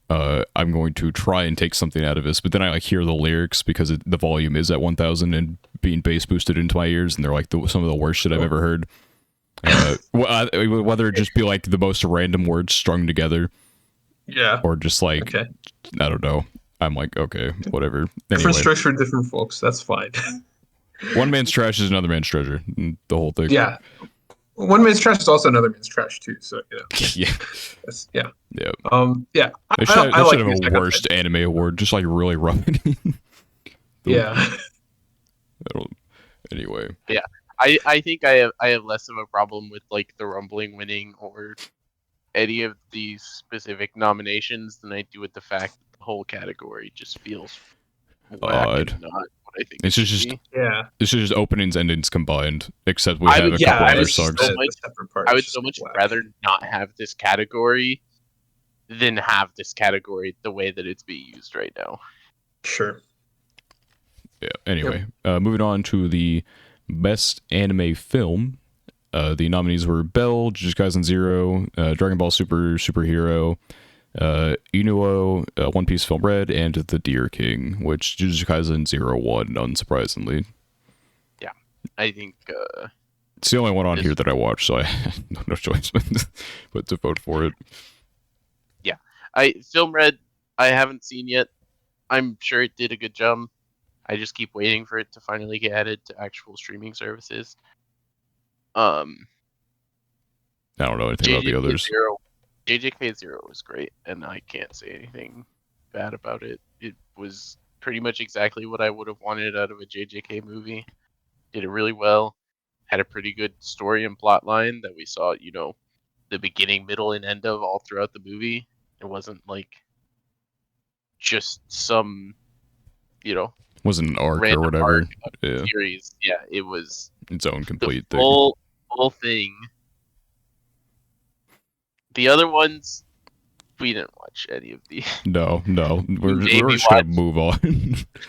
[SPEAKER 1] I'm going to try and take something out of this, but then I like hear the lyrics because the volume is at 1000 and being bass boosted into my ears, and they're like some of the worst shit I've ever heard. Whether it just be like the most random words strung together,
[SPEAKER 2] Yeah.
[SPEAKER 1] or just like
[SPEAKER 2] Okay.
[SPEAKER 1] I don't know. I'm like, okay, whatever.
[SPEAKER 2] Different
[SPEAKER 1] Anyway,
[SPEAKER 2] strokes for different folks. That's fine.
[SPEAKER 1] one man's trash is another man's treasure. The whole thing.
[SPEAKER 2] Yeah. One man's trash is also another man's trash too. So
[SPEAKER 1] Yeah.
[SPEAKER 2] yeah.
[SPEAKER 1] Yeah.
[SPEAKER 2] Yeah.
[SPEAKER 1] They should have a worst anime award, just like really rub it in.
[SPEAKER 2] Yeah.
[SPEAKER 1] Anyway.
[SPEAKER 3] Yeah. I think I have less of a problem with like the Rumbling winning or any of these specific nominations than I do with the fact that the whole category just feels whack and not what I think it should be.
[SPEAKER 2] Yeah.
[SPEAKER 1] This is just openings, endings combined, except we have a couple other songs.
[SPEAKER 3] I would so much rather not have this category than have this category the way that it's being used right now.
[SPEAKER 2] Sure.
[SPEAKER 1] Yeah. Anyway, moving on to the best anime film. The nominees were Bell, Jujutsu Kaisen 0, Dragon Ball Superhero, Inuo, One Piece Film Red, and The Deer King, which Jujutsu Kaisen 0 won, unsurprisingly.
[SPEAKER 3] Yeah, I think
[SPEAKER 1] it's the only one on here that I watched, so I had no choice but to vote for it.
[SPEAKER 3] Yeah, Film Red, I haven't seen yet. I'm sure it did a good job. I just keep waiting for it to finally get added to actual streaming services.
[SPEAKER 1] I don't know anything about the others.
[SPEAKER 3] JJK 0 was great, and I can't say anything bad about it. It was pretty much exactly what I would have wanted out of a JJK movie. Did it really well. Had a pretty good story and plot line that we saw, the beginning, middle, and end of all throughout the movie. It wasn't like just some,
[SPEAKER 1] wasn't an arc or whatever.
[SPEAKER 3] Series. Yeah, it was
[SPEAKER 1] its own complete
[SPEAKER 3] thing. Whole thing. The other ones, we didn't watch any of these.
[SPEAKER 1] No, we're just gonna move on.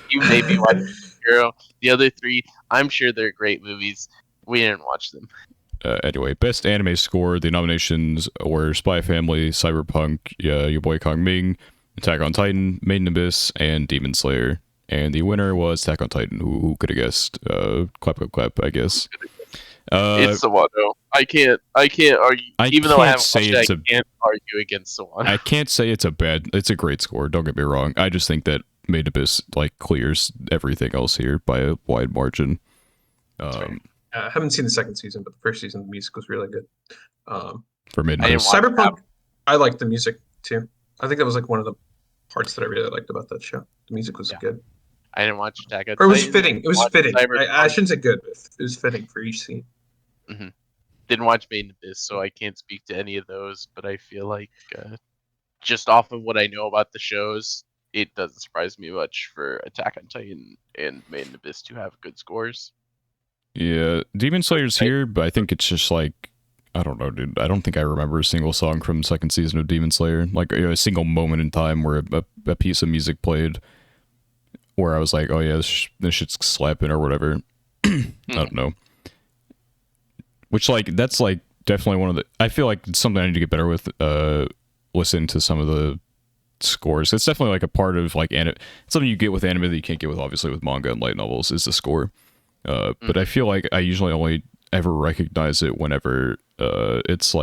[SPEAKER 3] You maybe watch Hero. The other three, I'm sure they're great movies. We didn't watch them.
[SPEAKER 1] Anyway, best anime score. The nominations were Spy Family, Cyberpunk, Your Boy Kong Ming, Attack on Titan, Made in Abyss, and Demon Slayer. And the winner was Attack on Titan. Who could have guessed? Clap, clap, clap, I guess.
[SPEAKER 3] It's Sawano. I can't argue. Even though I haven't watched it, I can't argue against Sawano.
[SPEAKER 1] I can't say it's a great score. Don't get me wrong. I just think that Made in Abyss clears everything else here by a wide margin.
[SPEAKER 2] I haven't seen the second season, but the first season the music was really good.
[SPEAKER 1] For Made in Abyss.
[SPEAKER 2] Cyberpunk, I liked the music too. I think that was one of the parts that I really liked about that show. The music was good.
[SPEAKER 3] I didn't watch Attack on
[SPEAKER 2] Titan. Or it was fitting. It was fitting. I shouldn't say good, but it was fitting for each scene.
[SPEAKER 3] Mm-hmm. Didn't watch Made in Abyss, so I can't speak to any of those, but I feel like just off of what I know about the shows, it doesn't surprise me much for Attack on Titan and Made in Abyss to have good scores.
[SPEAKER 1] Yeah, Demon Slayer's here, but I think it's just I don't know, dude. I don't think I remember a single song from the second season of Demon Slayer. A single moment in time where a piece of music played where I was like, oh yeah, this shit's slapping or whatever. I don't know. Which, that's definitely one of the... I feel like it's something I need to get better with, listen to some of the scores. It's definitely a part of something you get with anime that you can't get with, obviously, with manga and light novels, is the score. But I feel like I usually only ever recognize it whenever it's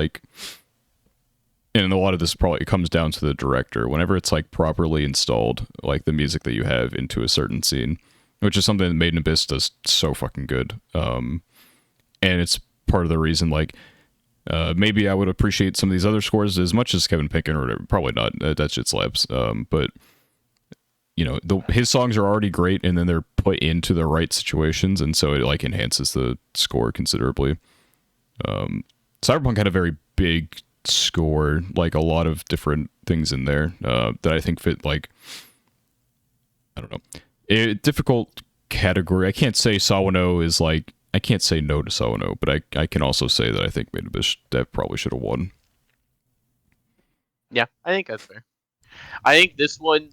[SPEAKER 1] and a lot of this probably comes down to the director, whenever it's properly installed, the music that you have into a certain scene, which is something that Made in Abyss does so fucking good. And it's part of the reason maybe I would appreciate some of these other scores as much as Kevin Pinkin or whatever. Probably not. That shit slaps. But his songs are already great, and then they're put into the right situations, and so it enhances the score considerably. Cyberpunk had a very big score, a lot of different things in there that I think fit I don't know, a difficult category. I can't say Sawano is I can't say no to Sawano, but I can also say that I think Made in Abyss that probably should have won.
[SPEAKER 3] Yeah, I think that's fair. I think this one,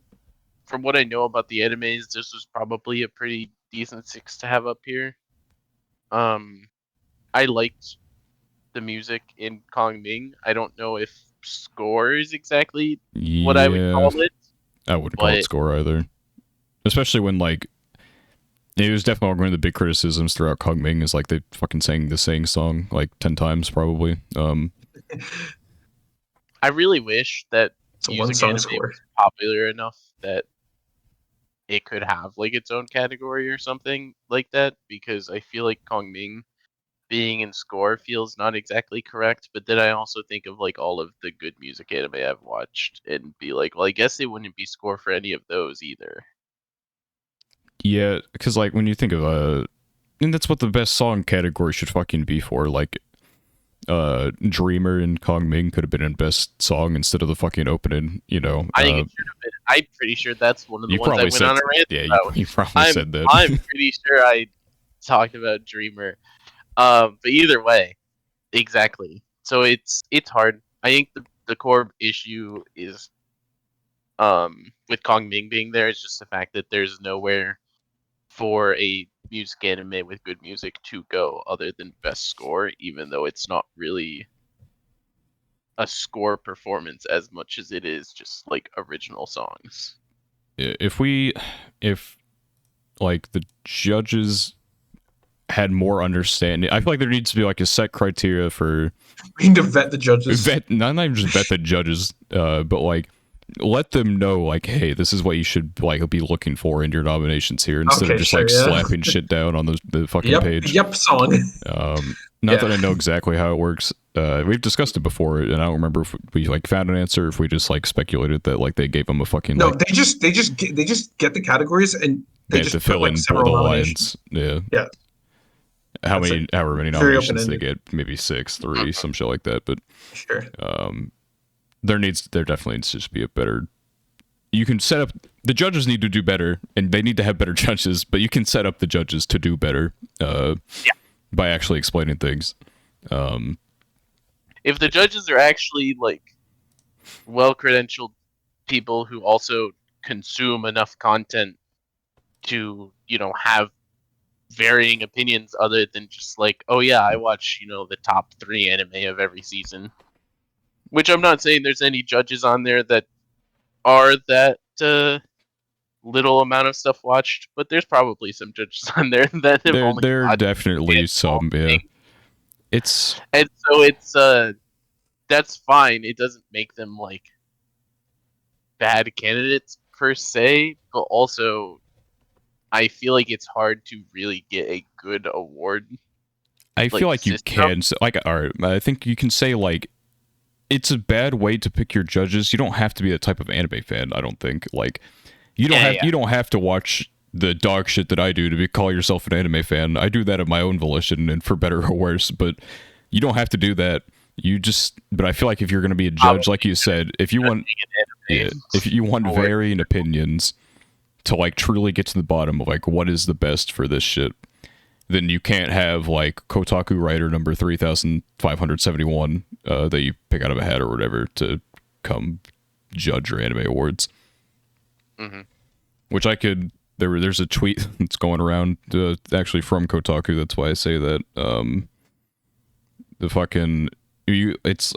[SPEAKER 3] from what I know about the animes, this was probably a pretty decent 6 to have up here. I liked the music in Kong Ming. I don't know if score is exactly what I would
[SPEAKER 1] Yeah,
[SPEAKER 3] call it,
[SPEAKER 1] I wouldn't call it
[SPEAKER 3] but
[SPEAKER 1] score either. Especially when like it was definitely one of the big criticisms throughout Kong Ming is like they fucking sang the same song like 10 times probably.
[SPEAKER 3] I really wish that
[SPEAKER 2] It's a one
[SPEAKER 3] music
[SPEAKER 2] song
[SPEAKER 3] anime
[SPEAKER 2] score.
[SPEAKER 3] was popular enough that it could have like its own category or something like that, because I feel like Kong Ming being in score feels not exactly correct, but then I also think of like all of the good music anime I've watched and be like, well, I guess it wouldn't be score for any of those either.
[SPEAKER 1] Yeah, because like when you think of and that's what the best song category should fucking be for. Like Dreamer and Kong Ming could have been in best song instead of the fucking opening, you know.
[SPEAKER 3] I think it should have been. I'm pretty sure that's one of the
[SPEAKER 1] You
[SPEAKER 3] ones I
[SPEAKER 1] probably
[SPEAKER 3] went
[SPEAKER 1] said
[SPEAKER 3] on a rant
[SPEAKER 1] yeah,
[SPEAKER 3] about.
[SPEAKER 1] you probably
[SPEAKER 3] I'm
[SPEAKER 1] said that.
[SPEAKER 3] I'm pretty sure I talked about Dreamer. But either way, exactly. So it's hard. I think the core issue is with Kong Ming being there is just the fact that there's nowhere for a music anime with good music to go other than best score, even though it's not really a score performance as much as it is just like original songs.
[SPEAKER 1] If like the judges had more understanding, I feel like there needs to be like a set criteria for
[SPEAKER 2] We need to vet the judges.
[SPEAKER 1] not even just vet the judges, but like let them know like, hey, this is what you should like be looking for in your nominations here, instead of
[SPEAKER 2] Okay,
[SPEAKER 1] just
[SPEAKER 2] sure,
[SPEAKER 1] like
[SPEAKER 2] yeah.
[SPEAKER 1] slapping shit down on the fucking
[SPEAKER 2] Yep,
[SPEAKER 1] page.
[SPEAKER 2] yep, song.
[SPEAKER 1] Not
[SPEAKER 2] Yeah.
[SPEAKER 1] that I know exactly how it works. We've discussed it before, and I don't remember if we like found an answer, or if we just like speculated that like they gave them a fucking
[SPEAKER 2] No,
[SPEAKER 1] like
[SPEAKER 2] they just get the categories and
[SPEAKER 1] they
[SPEAKER 2] they
[SPEAKER 1] had to
[SPEAKER 2] just put
[SPEAKER 1] fill
[SPEAKER 2] like
[SPEAKER 1] in the
[SPEAKER 2] several
[SPEAKER 1] lines.
[SPEAKER 2] nominations.
[SPEAKER 1] Yeah,
[SPEAKER 2] Yeah, that's it.
[SPEAKER 1] however many
[SPEAKER 2] Very open
[SPEAKER 1] nominations they
[SPEAKER 2] ended.
[SPEAKER 1] get, maybe 6, 3, some shit like that. But
[SPEAKER 2] Sure.
[SPEAKER 1] there definitely needs to just be a better. You can set up the judges need to do better, and they need to have better judges. But you can set up the judges to do better by actually explaining things.
[SPEAKER 3] If the judges are actually like well credentialed people who also consume enough content to, have varying opinions other than just like, oh yeah, I watch, the top 3 anime of every season. Which I'm not saying there's any judges on there that are that little amount of stuff watched, but there's probably some judges on there that have only
[SPEAKER 1] There are
[SPEAKER 3] watched a
[SPEAKER 1] definitely
[SPEAKER 3] handful of
[SPEAKER 1] some. Yeah,
[SPEAKER 3] things.
[SPEAKER 1] it's
[SPEAKER 3] And so it's that's fine. It doesn't make them like bad candidates per se, but also I feel like it's hard to really get a good award
[SPEAKER 1] I feel
[SPEAKER 3] like
[SPEAKER 1] like you
[SPEAKER 3] system.
[SPEAKER 1] can like all right. I think you can say like it's a bad way to pick your judges. You don't have to be the type of anime fan. I don't think like
[SPEAKER 3] Yeah, yeah.
[SPEAKER 1] you don't have to watch the dog shit that I do to call yourself an anime fan. I do that of my own volition and for better or worse. But you don't have to do that. But I feel like if you're going to be a judge, like you said, if you want,
[SPEAKER 3] Being
[SPEAKER 1] yeah,
[SPEAKER 3] an
[SPEAKER 1] if you want
[SPEAKER 3] award.
[SPEAKER 1] varying opinions to like truly get to the bottom of like what is the best for this shit, then you can't have like Kotaku writer number 3,571 that you pick out of a hat or whatever to come judge your anime awards.
[SPEAKER 3] Mm-hmm.
[SPEAKER 1] Which I could. There's a tweet that's going around actually from Kotaku. That's why I say that. The fucking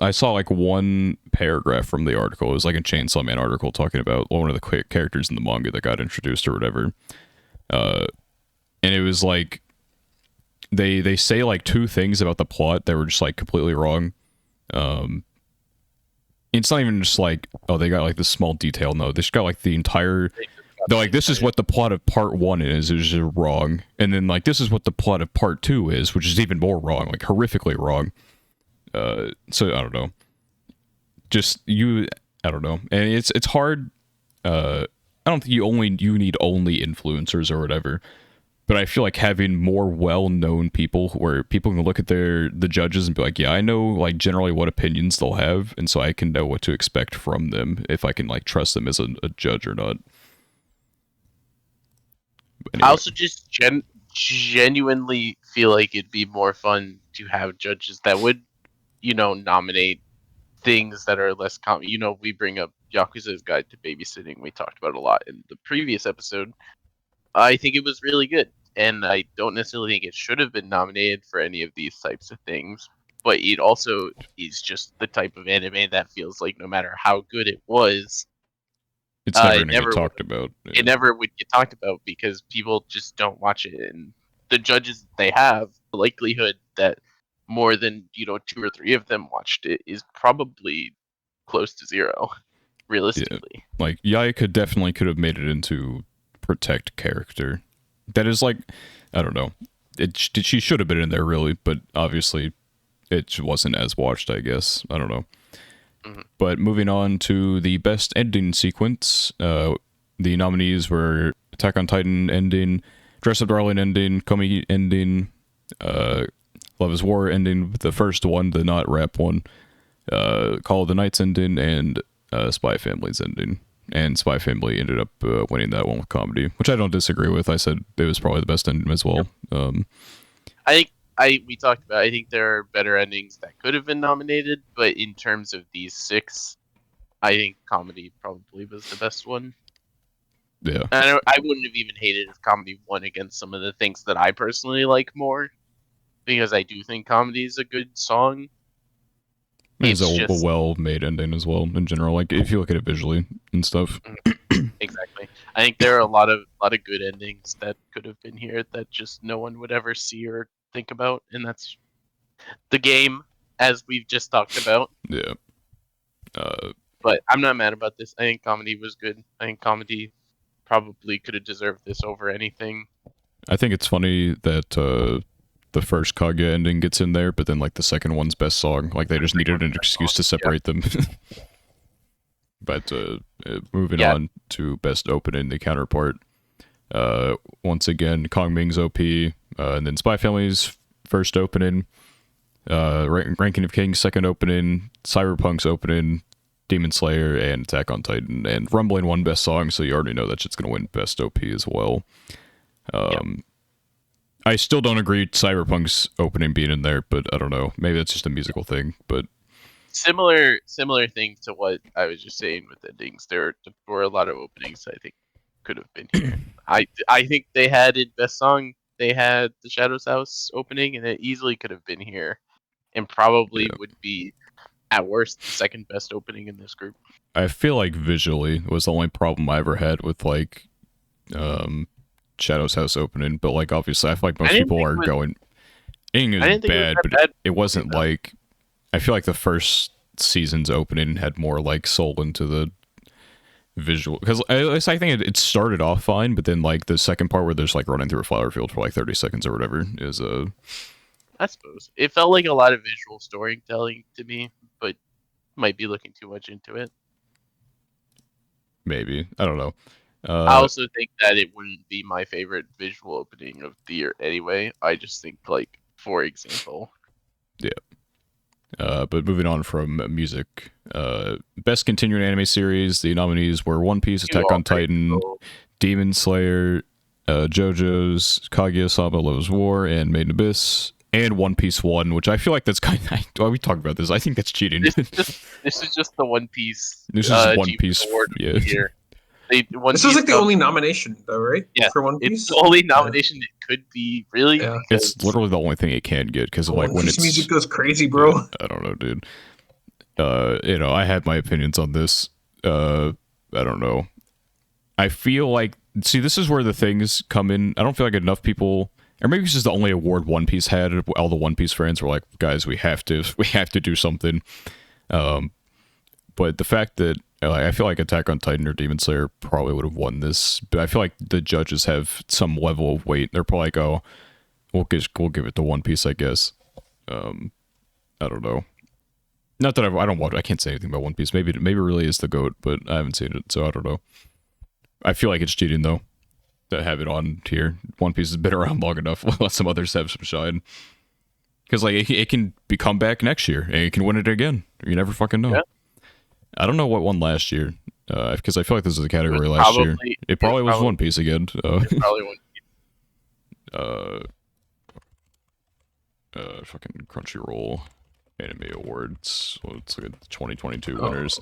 [SPEAKER 1] I saw like one paragraph from the article. It was like a Chainsaw Man article talking about one of the characters in the manga that got introduced or whatever. And it was like they say like 2 things about the plot that were just like completely wrong. It's not even just like, oh, they got like this small detail. No, they just got like the entire. They're like, this is what the plot of part 1 is just wrong, and then like this is what the plot of part 2 is, which is even more wrong, like horrifically wrong. So I don't know. I don't know, and it's hard. I don't think you need only influencers or whatever. But I feel like having more well-known people where people can look at the judges and be like, yeah, I know like generally what opinions they'll have, and so I can know what to expect from them if I can like trust them as a judge or not. But
[SPEAKER 3] I
[SPEAKER 1] anyway,
[SPEAKER 3] also just genuinely feel like it'd be more fun to have judges that would, nominate things that are less common. We bring up Yakuza's Guide to Babysitting. We talked about it a lot in the previous episode. I think it was really good, and I don't necessarily think it should have been nominated for any of these types of things. but it also is just the type of anime that feels like no matter how good it was,
[SPEAKER 1] It's never
[SPEAKER 3] it
[SPEAKER 1] going to get
[SPEAKER 3] never
[SPEAKER 1] talked about. Yeah.
[SPEAKER 3] it never would get talked about because people just don't watch it, and the judges that they have, the likelihood that more than 2 or 3 of them watched it is probably close to zero, realistically.
[SPEAKER 1] Like Yai could have made it into protect character. That is like, I don't know. She should have been in there really, but obviously it wasn't as watched, I guess. I don't know.
[SPEAKER 3] Mhm.
[SPEAKER 1] But moving on to the best ending sequence, the nominees were Attack on Titan ending, Dress Up Darling ending, Komi ending, Love is War ending, the first one, the not rap one, Call of the Knights ending, and Spy Family's ending. And Spy Family ended up winning that one with comedy, which I don't disagree with. I said it was probably the best ending as well.
[SPEAKER 3] I think we talked about. I think there are better endings that could have been nominated, but in terms of these 6, I think comedy probably was the best one.
[SPEAKER 1] Yeah.
[SPEAKER 3] And I wouldn't have even hated if comedy won against some of the things that I personally like more, because I do think comedy is a good song.
[SPEAKER 1] It's a
[SPEAKER 3] just
[SPEAKER 1] well-made ending as well in general. Like if you look at it visually and stuff.
[SPEAKER 3] exactly. I think there are a lot of good endings that could have been here that just no one would ever see or think about, and that's the game, as we've just talked about.
[SPEAKER 1] Yeah.
[SPEAKER 3] But I'm not mad about this. I think comedy was good. I think comedy probably could have deserved this over anything.
[SPEAKER 1] I think it's funny that the first Kaguya ending gets in there, but then like the second one's best song, like they just needed an excuse to separate them. But moving on to best opening, the counterpart. Once again, Kong Ming's OP, and then Spy Family's first opening, Ranking of Kings second opening, Cyberpunk's opening, Demon Slayer, and Attack on Titan. And Rumbling won best song, so you already know that shit's gonna win best OP as well. I still don't agree Cyberpunk's opening being in there, but I don't know. Maybe that's just a musical thing, but
[SPEAKER 3] Similar thing to what I was just saying with endings. There were a lot of openings I think could have been here. I think they had in best song. They had the Shadows House opening, and it easily could have been here, and probably would be at worst the second best opening in this group.
[SPEAKER 1] I feel like visually was the only problem I ever had with like Shadow's House opening, but like obviously I feel like most people are going Ing is bad, but it wasn't like I feel like the first season's opening had more like soul into the visual, because I think it started off fine, but then like the second part where there's like running through a flower field for like 30 seconds or whatever is
[SPEAKER 3] I suppose it felt like a lot of visual storytelling to me, but might be looking too much into it.
[SPEAKER 1] maybe, I don't know.
[SPEAKER 3] I also think that it wouldn't be my favorite visual opening of the year anyway. I just think, like, for example.
[SPEAKER 1] Yeah. But moving on from music, best continuing anime series, the nominees were One Piece, Attack on Titan, Demon Slayer, JoJo's, Kaguya-sama, Love's War, and Made in Abyss, and One Piece won, which I feel like that's kind of... Well, we talked about this. I think that's cheating.
[SPEAKER 3] This is just the One Piece.
[SPEAKER 1] This is One Piece.
[SPEAKER 3] Yeah.
[SPEAKER 2] This is like the only nomination, though, right?
[SPEAKER 3] Yeah,
[SPEAKER 2] for One Piece.
[SPEAKER 3] It's the only nomination it could be, really.
[SPEAKER 2] Yeah.
[SPEAKER 1] It's literally the only thing it can get, because of like when it's
[SPEAKER 2] music goes crazy, bro.
[SPEAKER 1] Yeah, I don't know, dude. You know, I had my opinions on this. I don't know. I feel like, see, this is where the things come in. I don't feel like enough people, or maybe this is the only award One Piece had. All the One Piece fans were like, guys, we have to do something. But the fact that I feel like Attack on Titan or Demon Slayer probably would have won this, but I feel like the judges have some level of weight. They're probably like, oh, we'll give it to One Piece, I guess. I don't know. Not that I don't watch. I can't say anything about One Piece. Maybe it really is the GOAT, but I haven't seen it, so I don't know. I feel like it's cheating though to have it on here. One Piece has been around long enough. Let some others have some shine. Because like it can come back next year and it can win it again. You never fucking know. Yeah. I don't know what won last year, because I feel like this was a category last year. It probably was One Piece again.
[SPEAKER 3] It probably One
[SPEAKER 1] Piece. Fucking Crunchyroll Anime Awards. Let's look at the 2022 winners.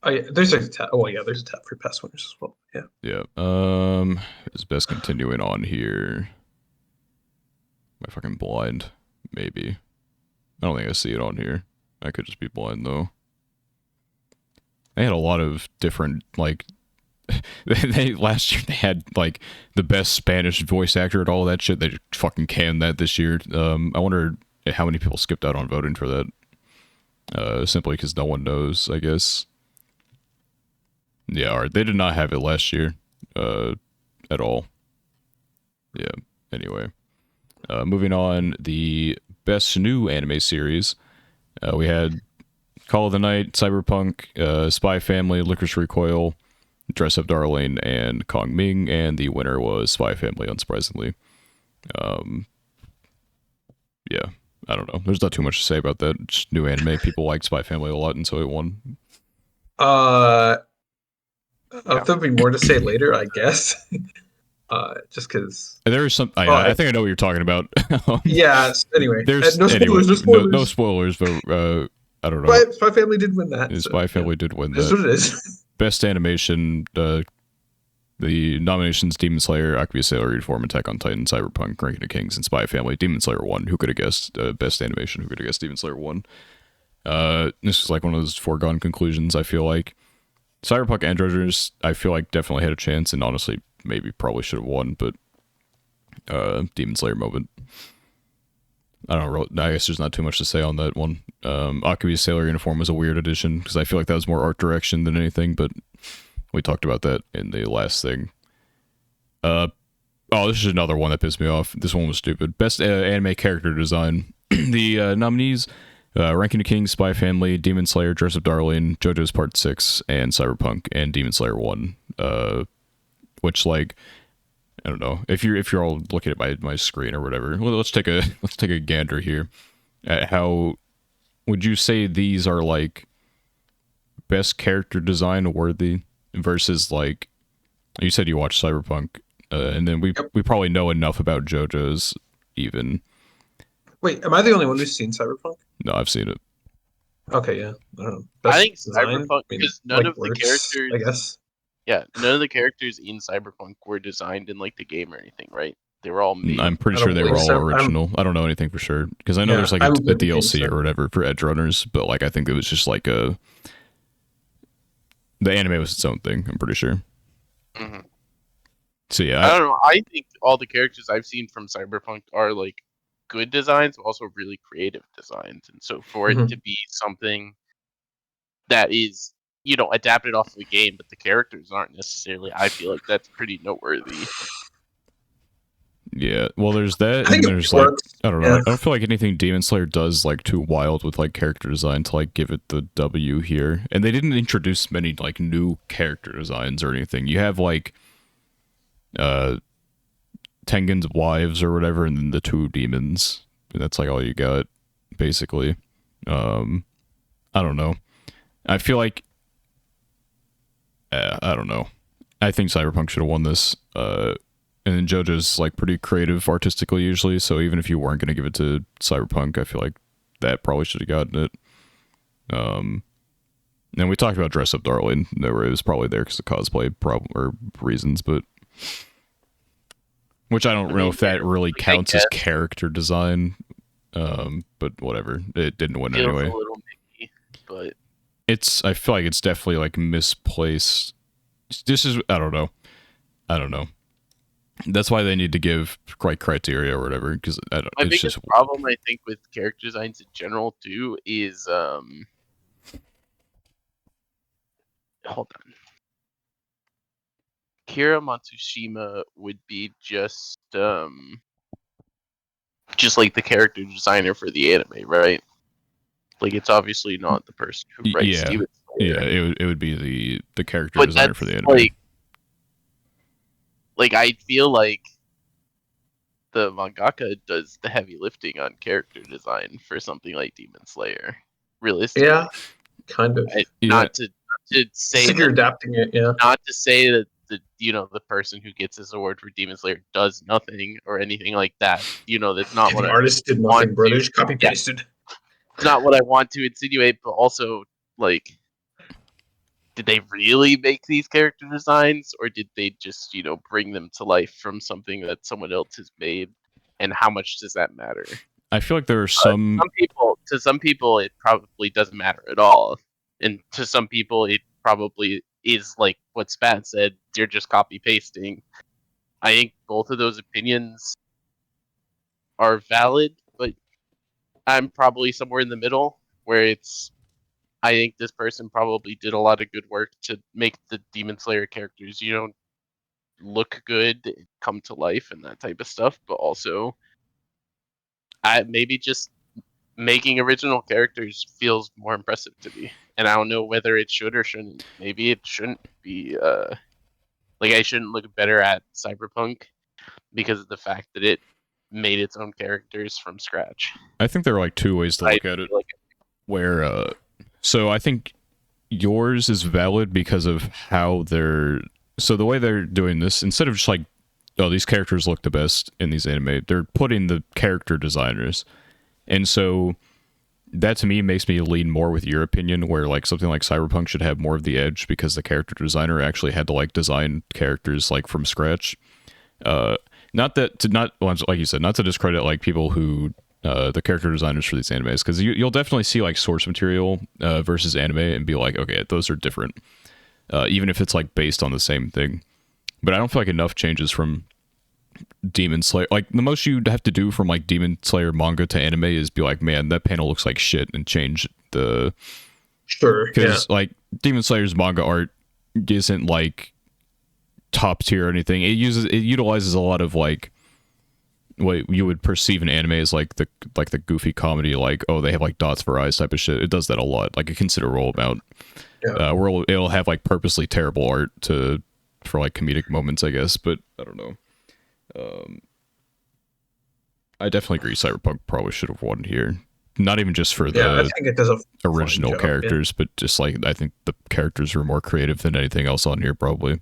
[SPEAKER 2] Oh yeah, there's a tab. Oh yeah, there's a tab for past winners as well. Yeah.
[SPEAKER 1] Yeah. Is best continuing on here? Am I fucking blind? Maybe. I don't think I see it on here. I could just be blind though. They had a lot of different like. They last year they had like the best Spanish voice actor and all that shit. They fucking canned that this year. I wonder how many people skipped out on voting for that. Simply because no one knows, I guess. Yeah, they did not have it last year, at all. Yeah. Anyway, moving on, the best new anime series. We had Call of the Night, Cyberpunk, Spy Family, Licorice Recoil, Dress Up Darling, and Kong Ming, and the winner was Spy Family, unsurprisingly. Yeah, I don't know. There's not too much to say about that. Just new anime. People like Spy Family a lot, and so it won.
[SPEAKER 2] There'll be more to say later, I guess. Just because.
[SPEAKER 1] There is some.
[SPEAKER 2] Well,
[SPEAKER 1] I think I know what you're talking about.
[SPEAKER 2] Yeah. Anyway,
[SPEAKER 1] There's
[SPEAKER 2] no spoilers.
[SPEAKER 1] anyway,
[SPEAKER 2] No spoilers.
[SPEAKER 1] no spoilers, but I don't know.
[SPEAKER 2] Spy Family did win that.
[SPEAKER 1] Spy Family did win
[SPEAKER 2] That's
[SPEAKER 1] that.
[SPEAKER 2] what it is.
[SPEAKER 1] Best animation. The nominations: Demon Slayer, Akira Sailor Reform, Attack on Titan, Cyberpunk, Ranking of Kings, and Spy Family. Demon Slayer won. Who could have guessed? Best animation. Who could have guessed Demon Slayer won? This is like one of those foregone conclusions. I feel like Cyberpunk Androiders, I feel like definitely had a chance, and honestly, maybe probably should have won, but Demon Slayer moment. I don't know. I guess there's not too much to say on that one. Akubi's Sailor Uniform was a weird addition because I feel like that was more art direction than anything, but we talked about that in the last thing. Oh, this is another one that pissed me off. This one was stupid. Best anime character design. The nominees: Ranking of Kings, Spy Family, Demon Slayer, Dress Up Darling, JoJo's Part 6, and Cyberpunk, and Demon Slayer won. Which, like, I don't know. If you're all looking at my screen or whatever, well, let's take a gander here at how would you say these are like best character design worthy versus, like, you said you watched Cyberpunk, and then we probably know enough about JoJo's even.
[SPEAKER 2] Wait, am I the only one who's seen Cyberpunk?
[SPEAKER 1] No, I've seen it.
[SPEAKER 2] Okay, yeah. I don't know.
[SPEAKER 3] I think
[SPEAKER 2] design?
[SPEAKER 3] Cyberpunk, because none of the characters,
[SPEAKER 2] I guess.
[SPEAKER 3] yeah, none of the characters in Cyberpunk were designed in like the game or anything, right? They were all made.
[SPEAKER 1] I'm pretty sure they were all original. I don't know anything for sure because I know there's like a DLC or whatever for Edge Runners, but like I think it was just like the anime was its own thing. I'm pretty sure.
[SPEAKER 3] Mm-hmm.
[SPEAKER 1] So yeah,
[SPEAKER 3] I don't know. I think all the characters I've seen from Cyberpunk are like good designs, but also really creative designs, and so for it to be something that is, you know, adapted off of the game, but the characters aren't necessarily, I feel like that's pretty noteworthy.
[SPEAKER 1] Yeah, well, there's that, and there's like, I don't know. I don't feel like anything Demon Slayer does like too wild with like character design to like give it the W here. And they didn't introduce many like new character designs or anything. You have like Tengen's wives or whatever, and then the two demons. And that's like all you got, basically. I don't know. I feel like I don't know. I think Cyberpunk should have won this. And then JoJo's like pretty creative artistically usually, so even if you weren't going to give it to Cyberpunk, I feel like that probably should have gotten it. And we talked about Dress Up Darling. It was probably there because of cosplay or reasons, but which I don't know if that really counts as character design. But whatever, it didn't win anyway.
[SPEAKER 3] A little Mickey, but
[SPEAKER 1] I feel like it's definitely like misplaced. This is I don't know. That's why they need to give criteria or whatever. Because
[SPEAKER 3] my biggest problem I think with character designs in general too is hold on. Kira Matsushima would be just like the character designer for the anime, right? Like it's obviously not the person who writes Demon Slayer.
[SPEAKER 1] Yeah, it would be the character designer for the anime.
[SPEAKER 3] Like I feel like the mangaka does the heavy lifting on character design for something like Demon Slayer. Realistically,
[SPEAKER 2] yeah, kind of.
[SPEAKER 3] Not to say that
[SPEAKER 2] you're adapting it. Yeah.
[SPEAKER 3] Not to say that the person who gets this award for Demon Slayer does nothing or anything like that. That's not what
[SPEAKER 2] the artist did nothing, bro. They just copy pasted.
[SPEAKER 3] It's not what I want to insinuate, but also like, did they really make these character designs, or did they just bring them to life from something that someone else has made? And how much does that matter?
[SPEAKER 1] I feel like there are some.
[SPEAKER 3] To some people, it probably doesn't matter at all, and to some people, it probably is like what Spat said. You're just copy pasting. I think both of those opinions are valid, but I'm probably somewhere in the middle where it's. I think this person probably did a lot of good work to make the Demon Slayer characters, look good, come to life, and that type of stuff. But also, maybe just making original characters feels more impressive to me, and I don't know whether it should or shouldn't. Maybe it shouldn't be. Like I shouldn't look better at Cyberpunk because of the fact that it made its own characters from scratch.
[SPEAKER 1] I think there are like two ways to look at it. Where, so I think yours is valid because of how they're. So the way they're doing this, instead of just like, oh, these characters look the best in these anime, they're putting the character designers. And so that to me makes me lean more with your opinion, where like something like Cyberpunk should have more of the edge because the character designer actually had to like design characters like from scratch. Not like you said, not to discredit like people who the character designers for these animes, because you'll definitely see like source material versus anime and be like, okay, those are different, even if it's like based on the same thing. But I don't feel like enough changes from Demon Slayer. Like the most you'd have to do from like Demon Slayer manga to anime is be like, man, that panel looks like shit, and change the.
[SPEAKER 2] Sure.
[SPEAKER 1] Because like Demon Slayer's manga art isn't like top tier or anything. It utilizes a lot of like what you would perceive in anime as like the goofy comedy, like, oh, they have like dots for eyes type of shit. It does that a lot, like a considerable amount.
[SPEAKER 2] Yeah.
[SPEAKER 1] Where it'll have like purposely terrible art for like comedic moments, I guess. But I don't know. I definitely agree. Cyberpunk probably should have won here. Not even just for the
[SPEAKER 2] I think it does a
[SPEAKER 1] original
[SPEAKER 2] job,
[SPEAKER 1] characters, but just like I think the characters were more creative than anything else on here, probably.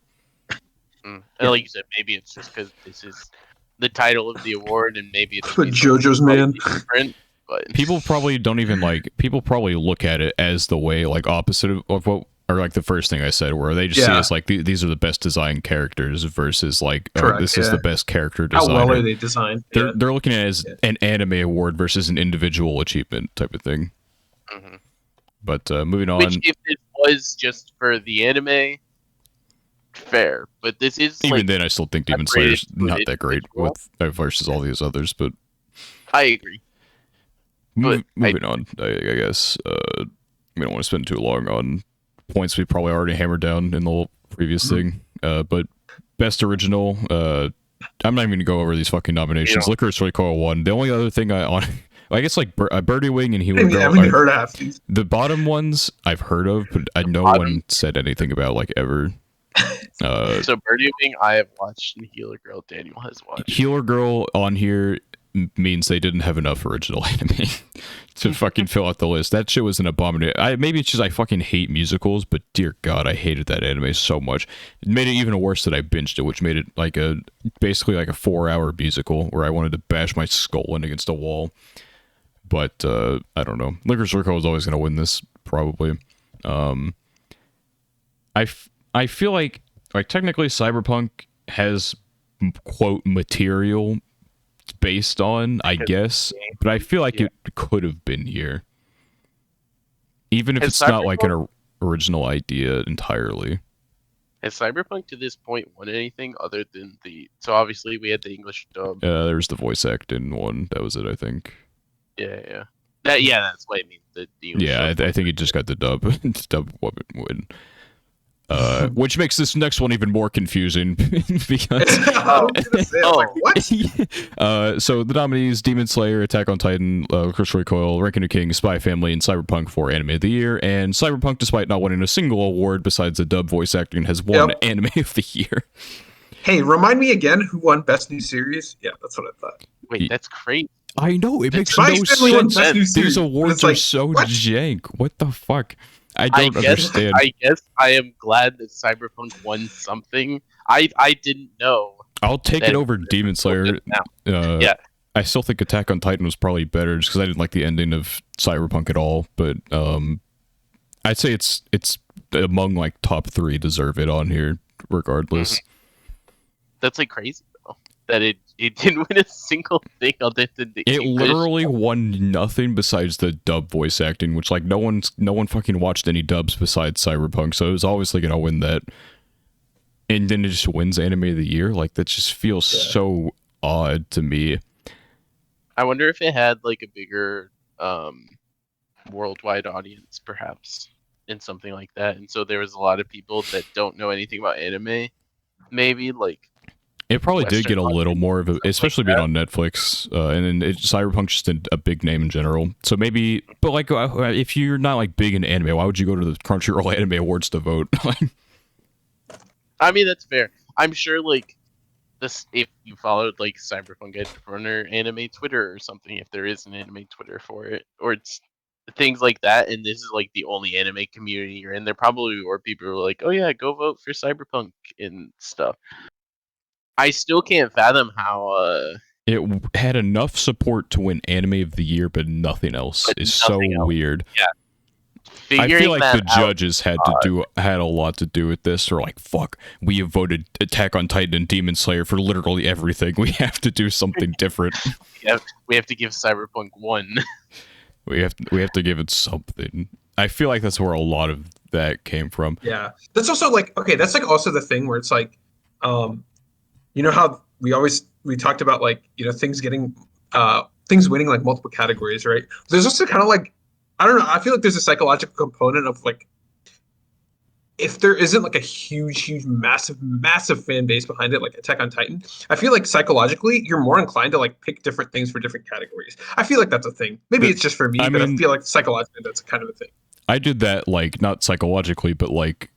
[SPEAKER 3] And like you said, maybe it's just because this is the title of the award, and maybe it's
[SPEAKER 2] But JoJo's man.
[SPEAKER 3] different. But
[SPEAKER 1] People probably don't even like. People probably look at it as the way like opposite of what. Or like the first thing I said, where they just see us like these are the best designed characters versus like this is the best character design.
[SPEAKER 2] How well are they designed?
[SPEAKER 1] They're looking at it as an anime award versus an individual achievement type of thing.
[SPEAKER 3] Mm-hmm.
[SPEAKER 1] But moving on,
[SPEAKER 3] which if it was just for the anime, fair. But this is
[SPEAKER 1] even
[SPEAKER 3] like,
[SPEAKER 1] then, I still think Demon Slayer's not that great with versus all these others. But
[SPEAKER 3] I agree.
[SPEAKER 1] Moving on, I guess we don't want to spend too long on points we probably already hammered down in the previous thing. But best original, I'm not even going to go over these fucking nominations. Licorice Recoil won. The only other thing I guess like Birdie Wing and Healer Girl.
[SPEAKER 2] I haven't heard of half these.
[SPEAKER 1] The bottom ones I've heard of, but no one said anything about like ever.
[SPEAKER 3] So Birdie Wing I have watched, and Healer Girl Daniel has watched.
[SPEAKER 1] Healer Girl on here means they didn't have enough original anime to fucking fill out the list. That shit was an abomination. Maybe it's just I fucking hate musicals, but dear God, I hated that anime so much. It made it even worse that I binged it, which made it like basically like a 4-hour musical where I wanted to bash my skull in against a wall. But I don't know. Licorice Recoil is always going to win this, probably. I feel like technically Cyberpunk has quote material based on, I guess, but I feel like it could have been here, even if it's not like an original idea entirely.
[SPEAKER 3] Has Cyberpunk to this point won anything other than so obviously we had the English dub.
[SPEAKER 1] There's the voice acting one. That was it, I think.
[SPEAKER 3] Yeah. That's what I mean. The English dub.
[SPEAKER 1] I think it just got the dub. Dub win. Which makes this next one even more confusing because
[SPEAKER 2] what?
[SPEAKER 1] So the nominees: Demon Slayer, Attack on Titan, Licorice Recoil, Ranking of Kings, Spy Family, and Cyberpunk for Anime of the Year. And Cyberpunk, despite not winning a single award besides the dub voice acting, has won Anime of the Year.
[SPEAKER 2] Hey, remind me again who won Best New Series? Yeah, that's what I thought.
[SPEAKER 3] Wait, that's crazy.
[SPEAKER 1] I know, it makes no sense. These awards are so jank. What the fuck? I don't understand.
[SPEAKER 3] I guess I am glad that Cyberpunk won something. I didn't know.
[SPEAKER 1] I'll take it over Demon Slayer.
[SPEAKER 3] Yeah.
[SPEAKER 1] I still think Attack on Titan was probably better just because I didn't like the ending of Cyberpunk at all. But I'd say it's among like top 3 deserve it on here regardless.
[SPEAKER 3] That's like crazy though. that it didn't win a single thing other than the
[SPEAKER 1] It
[SPEAKER 3] English.
[SPEAKER 1] literally won nothing besides the dub voice acting, which like no one fucking watched any dubs besides Cyberpunk, so it was obviously gonna win that. And then it just wins Anime of the Year. Like that just feels so odd to me.
[SPEAKER 3] I wonder if it had like a bigger worldwide audience, perhaps, in something like that. And so there was a lot of people that don't know anything about anime. Maybe like
[SPEAKER 1] It probably did
[SPEAKER 3] Western
[SPEAKER 1] get a little
[SPEAKER 3] audience,
[SPEAKER 1] more of a,
[SPEAKER 3] something
[SPEAKER 1] especially
[SPEAKER 3] like
[SPEAKER 1] being on Netflix, and then Cyberpunk's just a big name in general. So maybe, but like, if you're not like big in anime, why would you go to the Crunchyroll Anime Awards to vote?
[SPEAKER 3] I mean, that's fair. I'm sure like this, if you followed like Cyberpunk Edgerunner anime Twitter or something, if there is an anime Twitter for it, or it's things like that, and this is like the only anime community you're in, there probably were people who were like, "Oh yeah, go vote for Cyberpunk" and stuff. I still can't fathom how
[SPEAKER 1] It had enough support to win Anime of the Year, but nothing else
[SPEAKER 3] but
[SPEAKER 1] is so
[SPEAKER 3] nothing else.
[SPEAKER 1] weird.
[SPEAKER 3] Yeah,
[SPEAKER 1] I
[SPEAKER 3] figuring
[SPEAKER 1] feel like
[SPEAKER 3] that
[SPEAKER 1] the
[SPEAKER 3] out.
[SPEAKER 1] judges had a lot to do with this. Or like, fuck, we have voted Attack on Titan and Demon Slayer for literally everything. We have to do something different.
[SPEAKER 3] We have to give Cyberpunk one.
[SPEAKER 1] We have to give it something. I feel like that's where a lot of that came from.
[SPEAKER 2] Yeah, that's also like okay. That's like also the thing where it's like, you know how we talked about like things getting things winning like multiple categories, right? There's also kind of like I don't know. I feel like there's a psychological component of like if there isn't like a huge, massive fan base behind it, like Attack on Titan, I feel like psychologically you're more inclined to like pick different things for different categories. I feel like that's a thing. Maybe it's just for me,
[SPEAKER 1] I
[SPEAKER 2] but I
[SPEAKER 1] mean,
[SPEAKER 2] feel like psychologically that's kind of a thing.
[SPEAKER 1] I did that like not psychologically, but like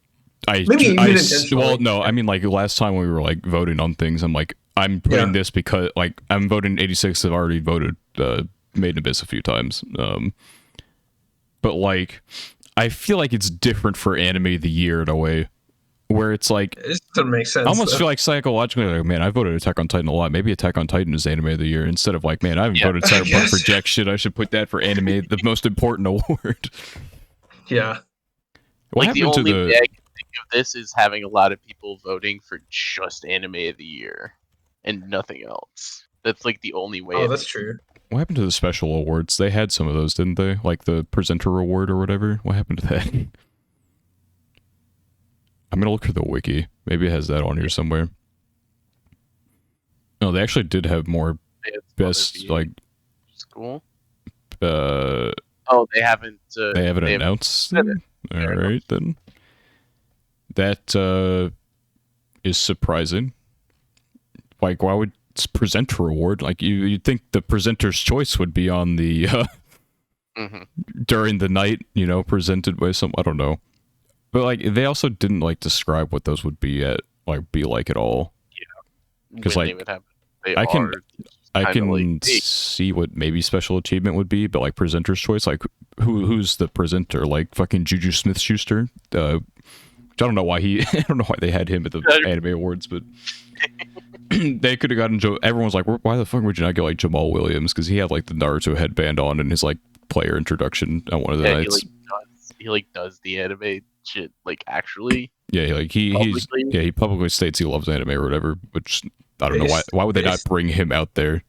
[SPEAKER 2] Maybe even intentionally.
[SPEAKER 1] well, no, I mean like last time we were like voting on things, I'm like I'm putting this because like I'm voting 86. I've already voted Made in Abyss a few times, but like I feel like it's different for Anime of the Year in a way where it's like
[SPEAKER 2] It doesn't make sense.
[SPEAKER 1] I almost
[SPEAKER 2] Though.
[SPEAKER 1] feel like psychologically like man I voted Attack on Titan a lot, maybe Attack on Titan is Anime of the Year instead of like man I haven't voted Cyberpunk for jack shit, I should put that for anime, the most important award.
[SPEAKER 2] Yeah.
[SPEAKER 1] What
[SPEAKER 3] like the
[SPEAKER 1] happened
[SPEAKER 3] only
[SPEAKER 1] to
[SPEAKER 3] way I can think of this is having a lot of people voting for just Anime of the Year and nothing else. That's like the only way.
[SPEAKER 2] Oh, that's true.
[SPEAKER 1] what happened to the special awards? They had some of those, didn't they? Like the presenter award or whatever. What happened to that? I'm gonna look for the wiki. Maybe it has that on here somewhere. No, they actually did have more best like
[SPEAKER 3] school.
[SPEAKER 1] Oh,
[SPEAKER 3] they haven't.
[SPEAKER 1] They haven't announced them? All right then. That is surprising. Like, why would it's presenter award? Like, you'd think the presenter's choice would be on the during the night, presented by some. I don't know, but like they also didn't like describe what those would be at like at all.
[SPEAKER 3] Yeah,
[SPEAKER 1] because like I can see what maybe special achievement would be, but like presenter's choice, like who's the presenter? Like fucking Juju Smith-Schuster. I don't know why I don't know why they had him at the anime awards, but they could have gotten everyone's like, why the fuck would you not get like Jamal Williams? Because he had like the Naruto headband on in his like player introduction on one of the nights.
[SPEAKER 3] He does the anime shit like actually.
[SPEAKER 1] Yeah, he publicly states he loves anime or whatever, which I don't know why would they not bring him out there?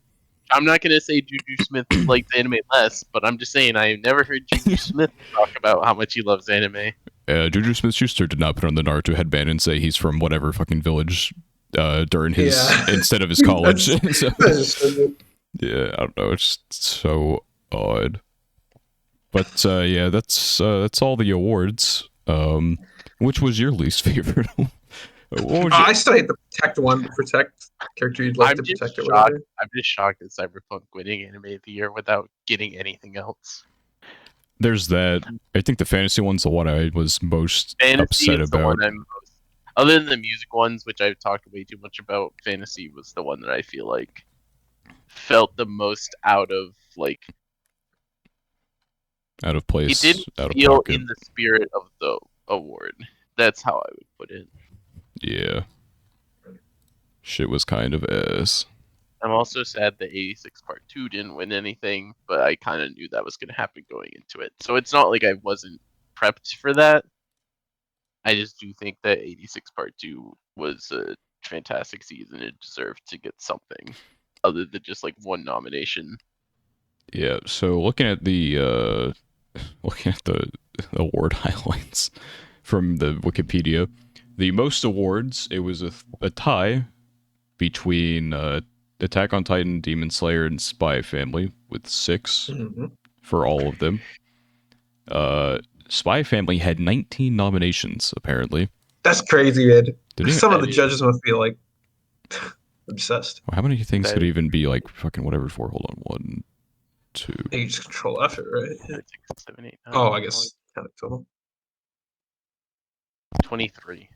[SPEAKER 3] I'm not gonna say Juju Smith likes anime less, but I'm just saying I've never heard Juju Smith talk about how much he loves anime.
[SPEAKER 1] Juju Smith-Schuster did not put on the Naruto headband and say he's from whatever fucking village during his instead of his college. So, yeah, I don't know. It's just so odd. But yeah, that's all the awards. Which was your least favorite?
[SPEAKER 2] I still hate the protect one. The protect character you'd like to protect or whatever.
[SPEAKER 3] I'm just shocked at Cyberpunk winning Anime of the Year without getting anything else.
[SPEAKER 1] There's that. I think the fantasy one's the one I was most upset about.
[SPEAKER 3] Other than the music ones, which I've talked way too much about, fantasy was the one that I feel like felt the most out of place. It didn't feel in the spirit of the award. That's how I would put it.
[SPEAKER 1] Yeah. Shit was kind of ass.
[SPEAKER 3] I'm also sad that 86 Part 2 didn't win anything, but I kind of knew that was going to happen going into it. So it's not like I wasn't prepped for that. I just do think that 86 Part 2 was a fantastic season. It deserved to get something other than just like one nomination.
[SPEAKER 1] Yeah. So looking at the award highlights from the Wikipedia, the most awards, it was a tie between Attack on Titan, Demon Slayer, and Spy Family with 6
[SPEAKER 2] Mhm.
[SPEAKER 1] for all of them. Spy Family had 19 nominations, apparently.
[SPEAKER 2] That's crazy, man.
[SPEAKER 1] Did it?
[SPEAKER 2] Some of
[SPEAKER 3] That
[SPEAKER 2] the
[SPEAKER 3] is-
[SPEAKER 2] judges must be like obsessed.
[SPEAKER 1] How many things
[SPEAKER 3] That
[SPEAKER 1] could
[SPEAKER 3] is-
[SPEAKER 1] even be like fucking whatever for? Hold on, 1, 2.
[SPEAKER 2] You just control F it, right? Yeah.
[SPEAKER 3] 5, 6, 7, 8, 9,
[SPEAKER 2] Oh, I guess kind of total.
[SPEAKER 3] 23.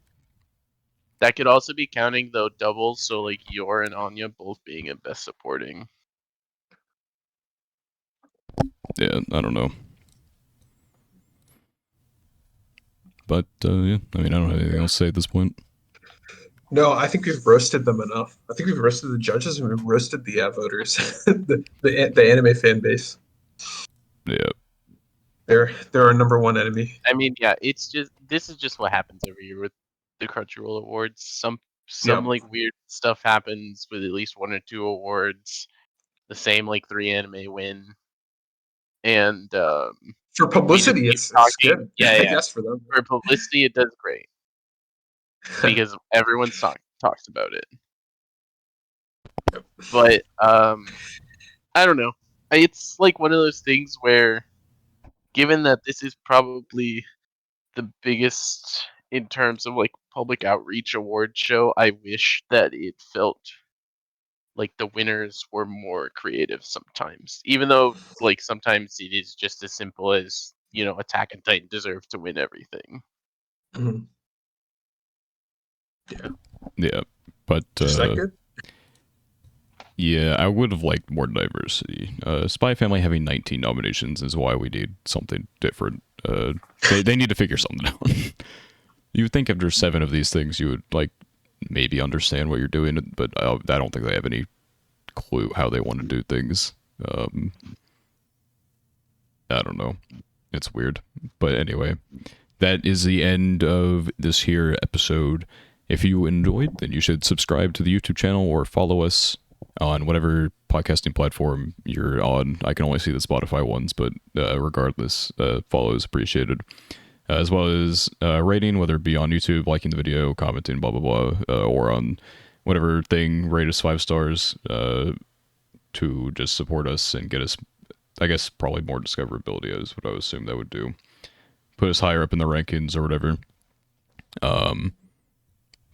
[SPEAKER 3] That could also be counting though doubles, so like Yor and Anya both being in best supporting.
[SPEAKER 1] Yeah, I don't know. But yeah, I mean, I don't have anything else to say at this point.
[SPEAKER 2] No, I think we've roasted them enough. I think we've roasted the judges and we've roasted the voters, the anime fan base.
[SPEAKER 1] Yeah,
[SPEAKER 2] They're our number one enemy.
[SPEAKER 3] I mean, yeah, this is just what happens every year with the Crunchyroll awards. Some
[SPEAKER 2] Yeah.
[SPEAKER 3] like weird stuff happens with at least 1 or 2 awards. The same like 3 anime win, and
[SPEAKER 2] For
[SPEAKER 3] we just
[SPEAKER 2] publicity,
[SPEAKER 3] keep
[SPEAKER 2] it's
[SPEAKER 3] talking.
[SPEAKER 2] good.
[SPEAKER 3] Yeah,
[SPEAKER 2] I
[SPEAKER 3] yeah.
[SPEAKER 2] guess for them.
[SPEAKER 3] For publicity, it does great because everyone talks about it. But I don't know. It's like one of those things where, given that this is probably the biggest in terms of like public outreach award show, I wish that it felt like the winners were more creative sometimes. Even though like sometimes it is just as simple as, Attack on Titan deserved to win everything.
[SPEAKER 2] Mhm.
[SPEAKER 1] yeah. But
[SPEAKER 2] Just that good.
[SPEAKER 1] yeah, I would have liked more diversity. Spy Family having 19 nominations is why we need something different. They need to figure something out. You would think after 7 of these things, you would like maybe understand what you're doing, but I don't think they have any clue how they want to do things. I don't know. It's weird. But anyway, that is the end of this here episode. If you enjoyed, then you should subscribe to the YouTube channel or follow us on whatever podcasting platform you're on. I can only see the Spotify ones, but regardless, follow is appreciated. As well as rating, whether it be on YouTube, liking the video, commenting, blah, blah, blah, or on whatever thing, rate us 5 stars to just support us and get us, I guess, probably more discoverability is what I would assume that would do. Put us higher up in the rankings or whatever.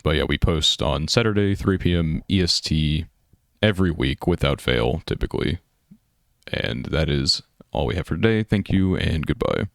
[SPEAKER 1] But yeah, we post on Saturday, 3 p.m. EST every week without fail, typically. And that is all we have for today. Thank you and goodbye.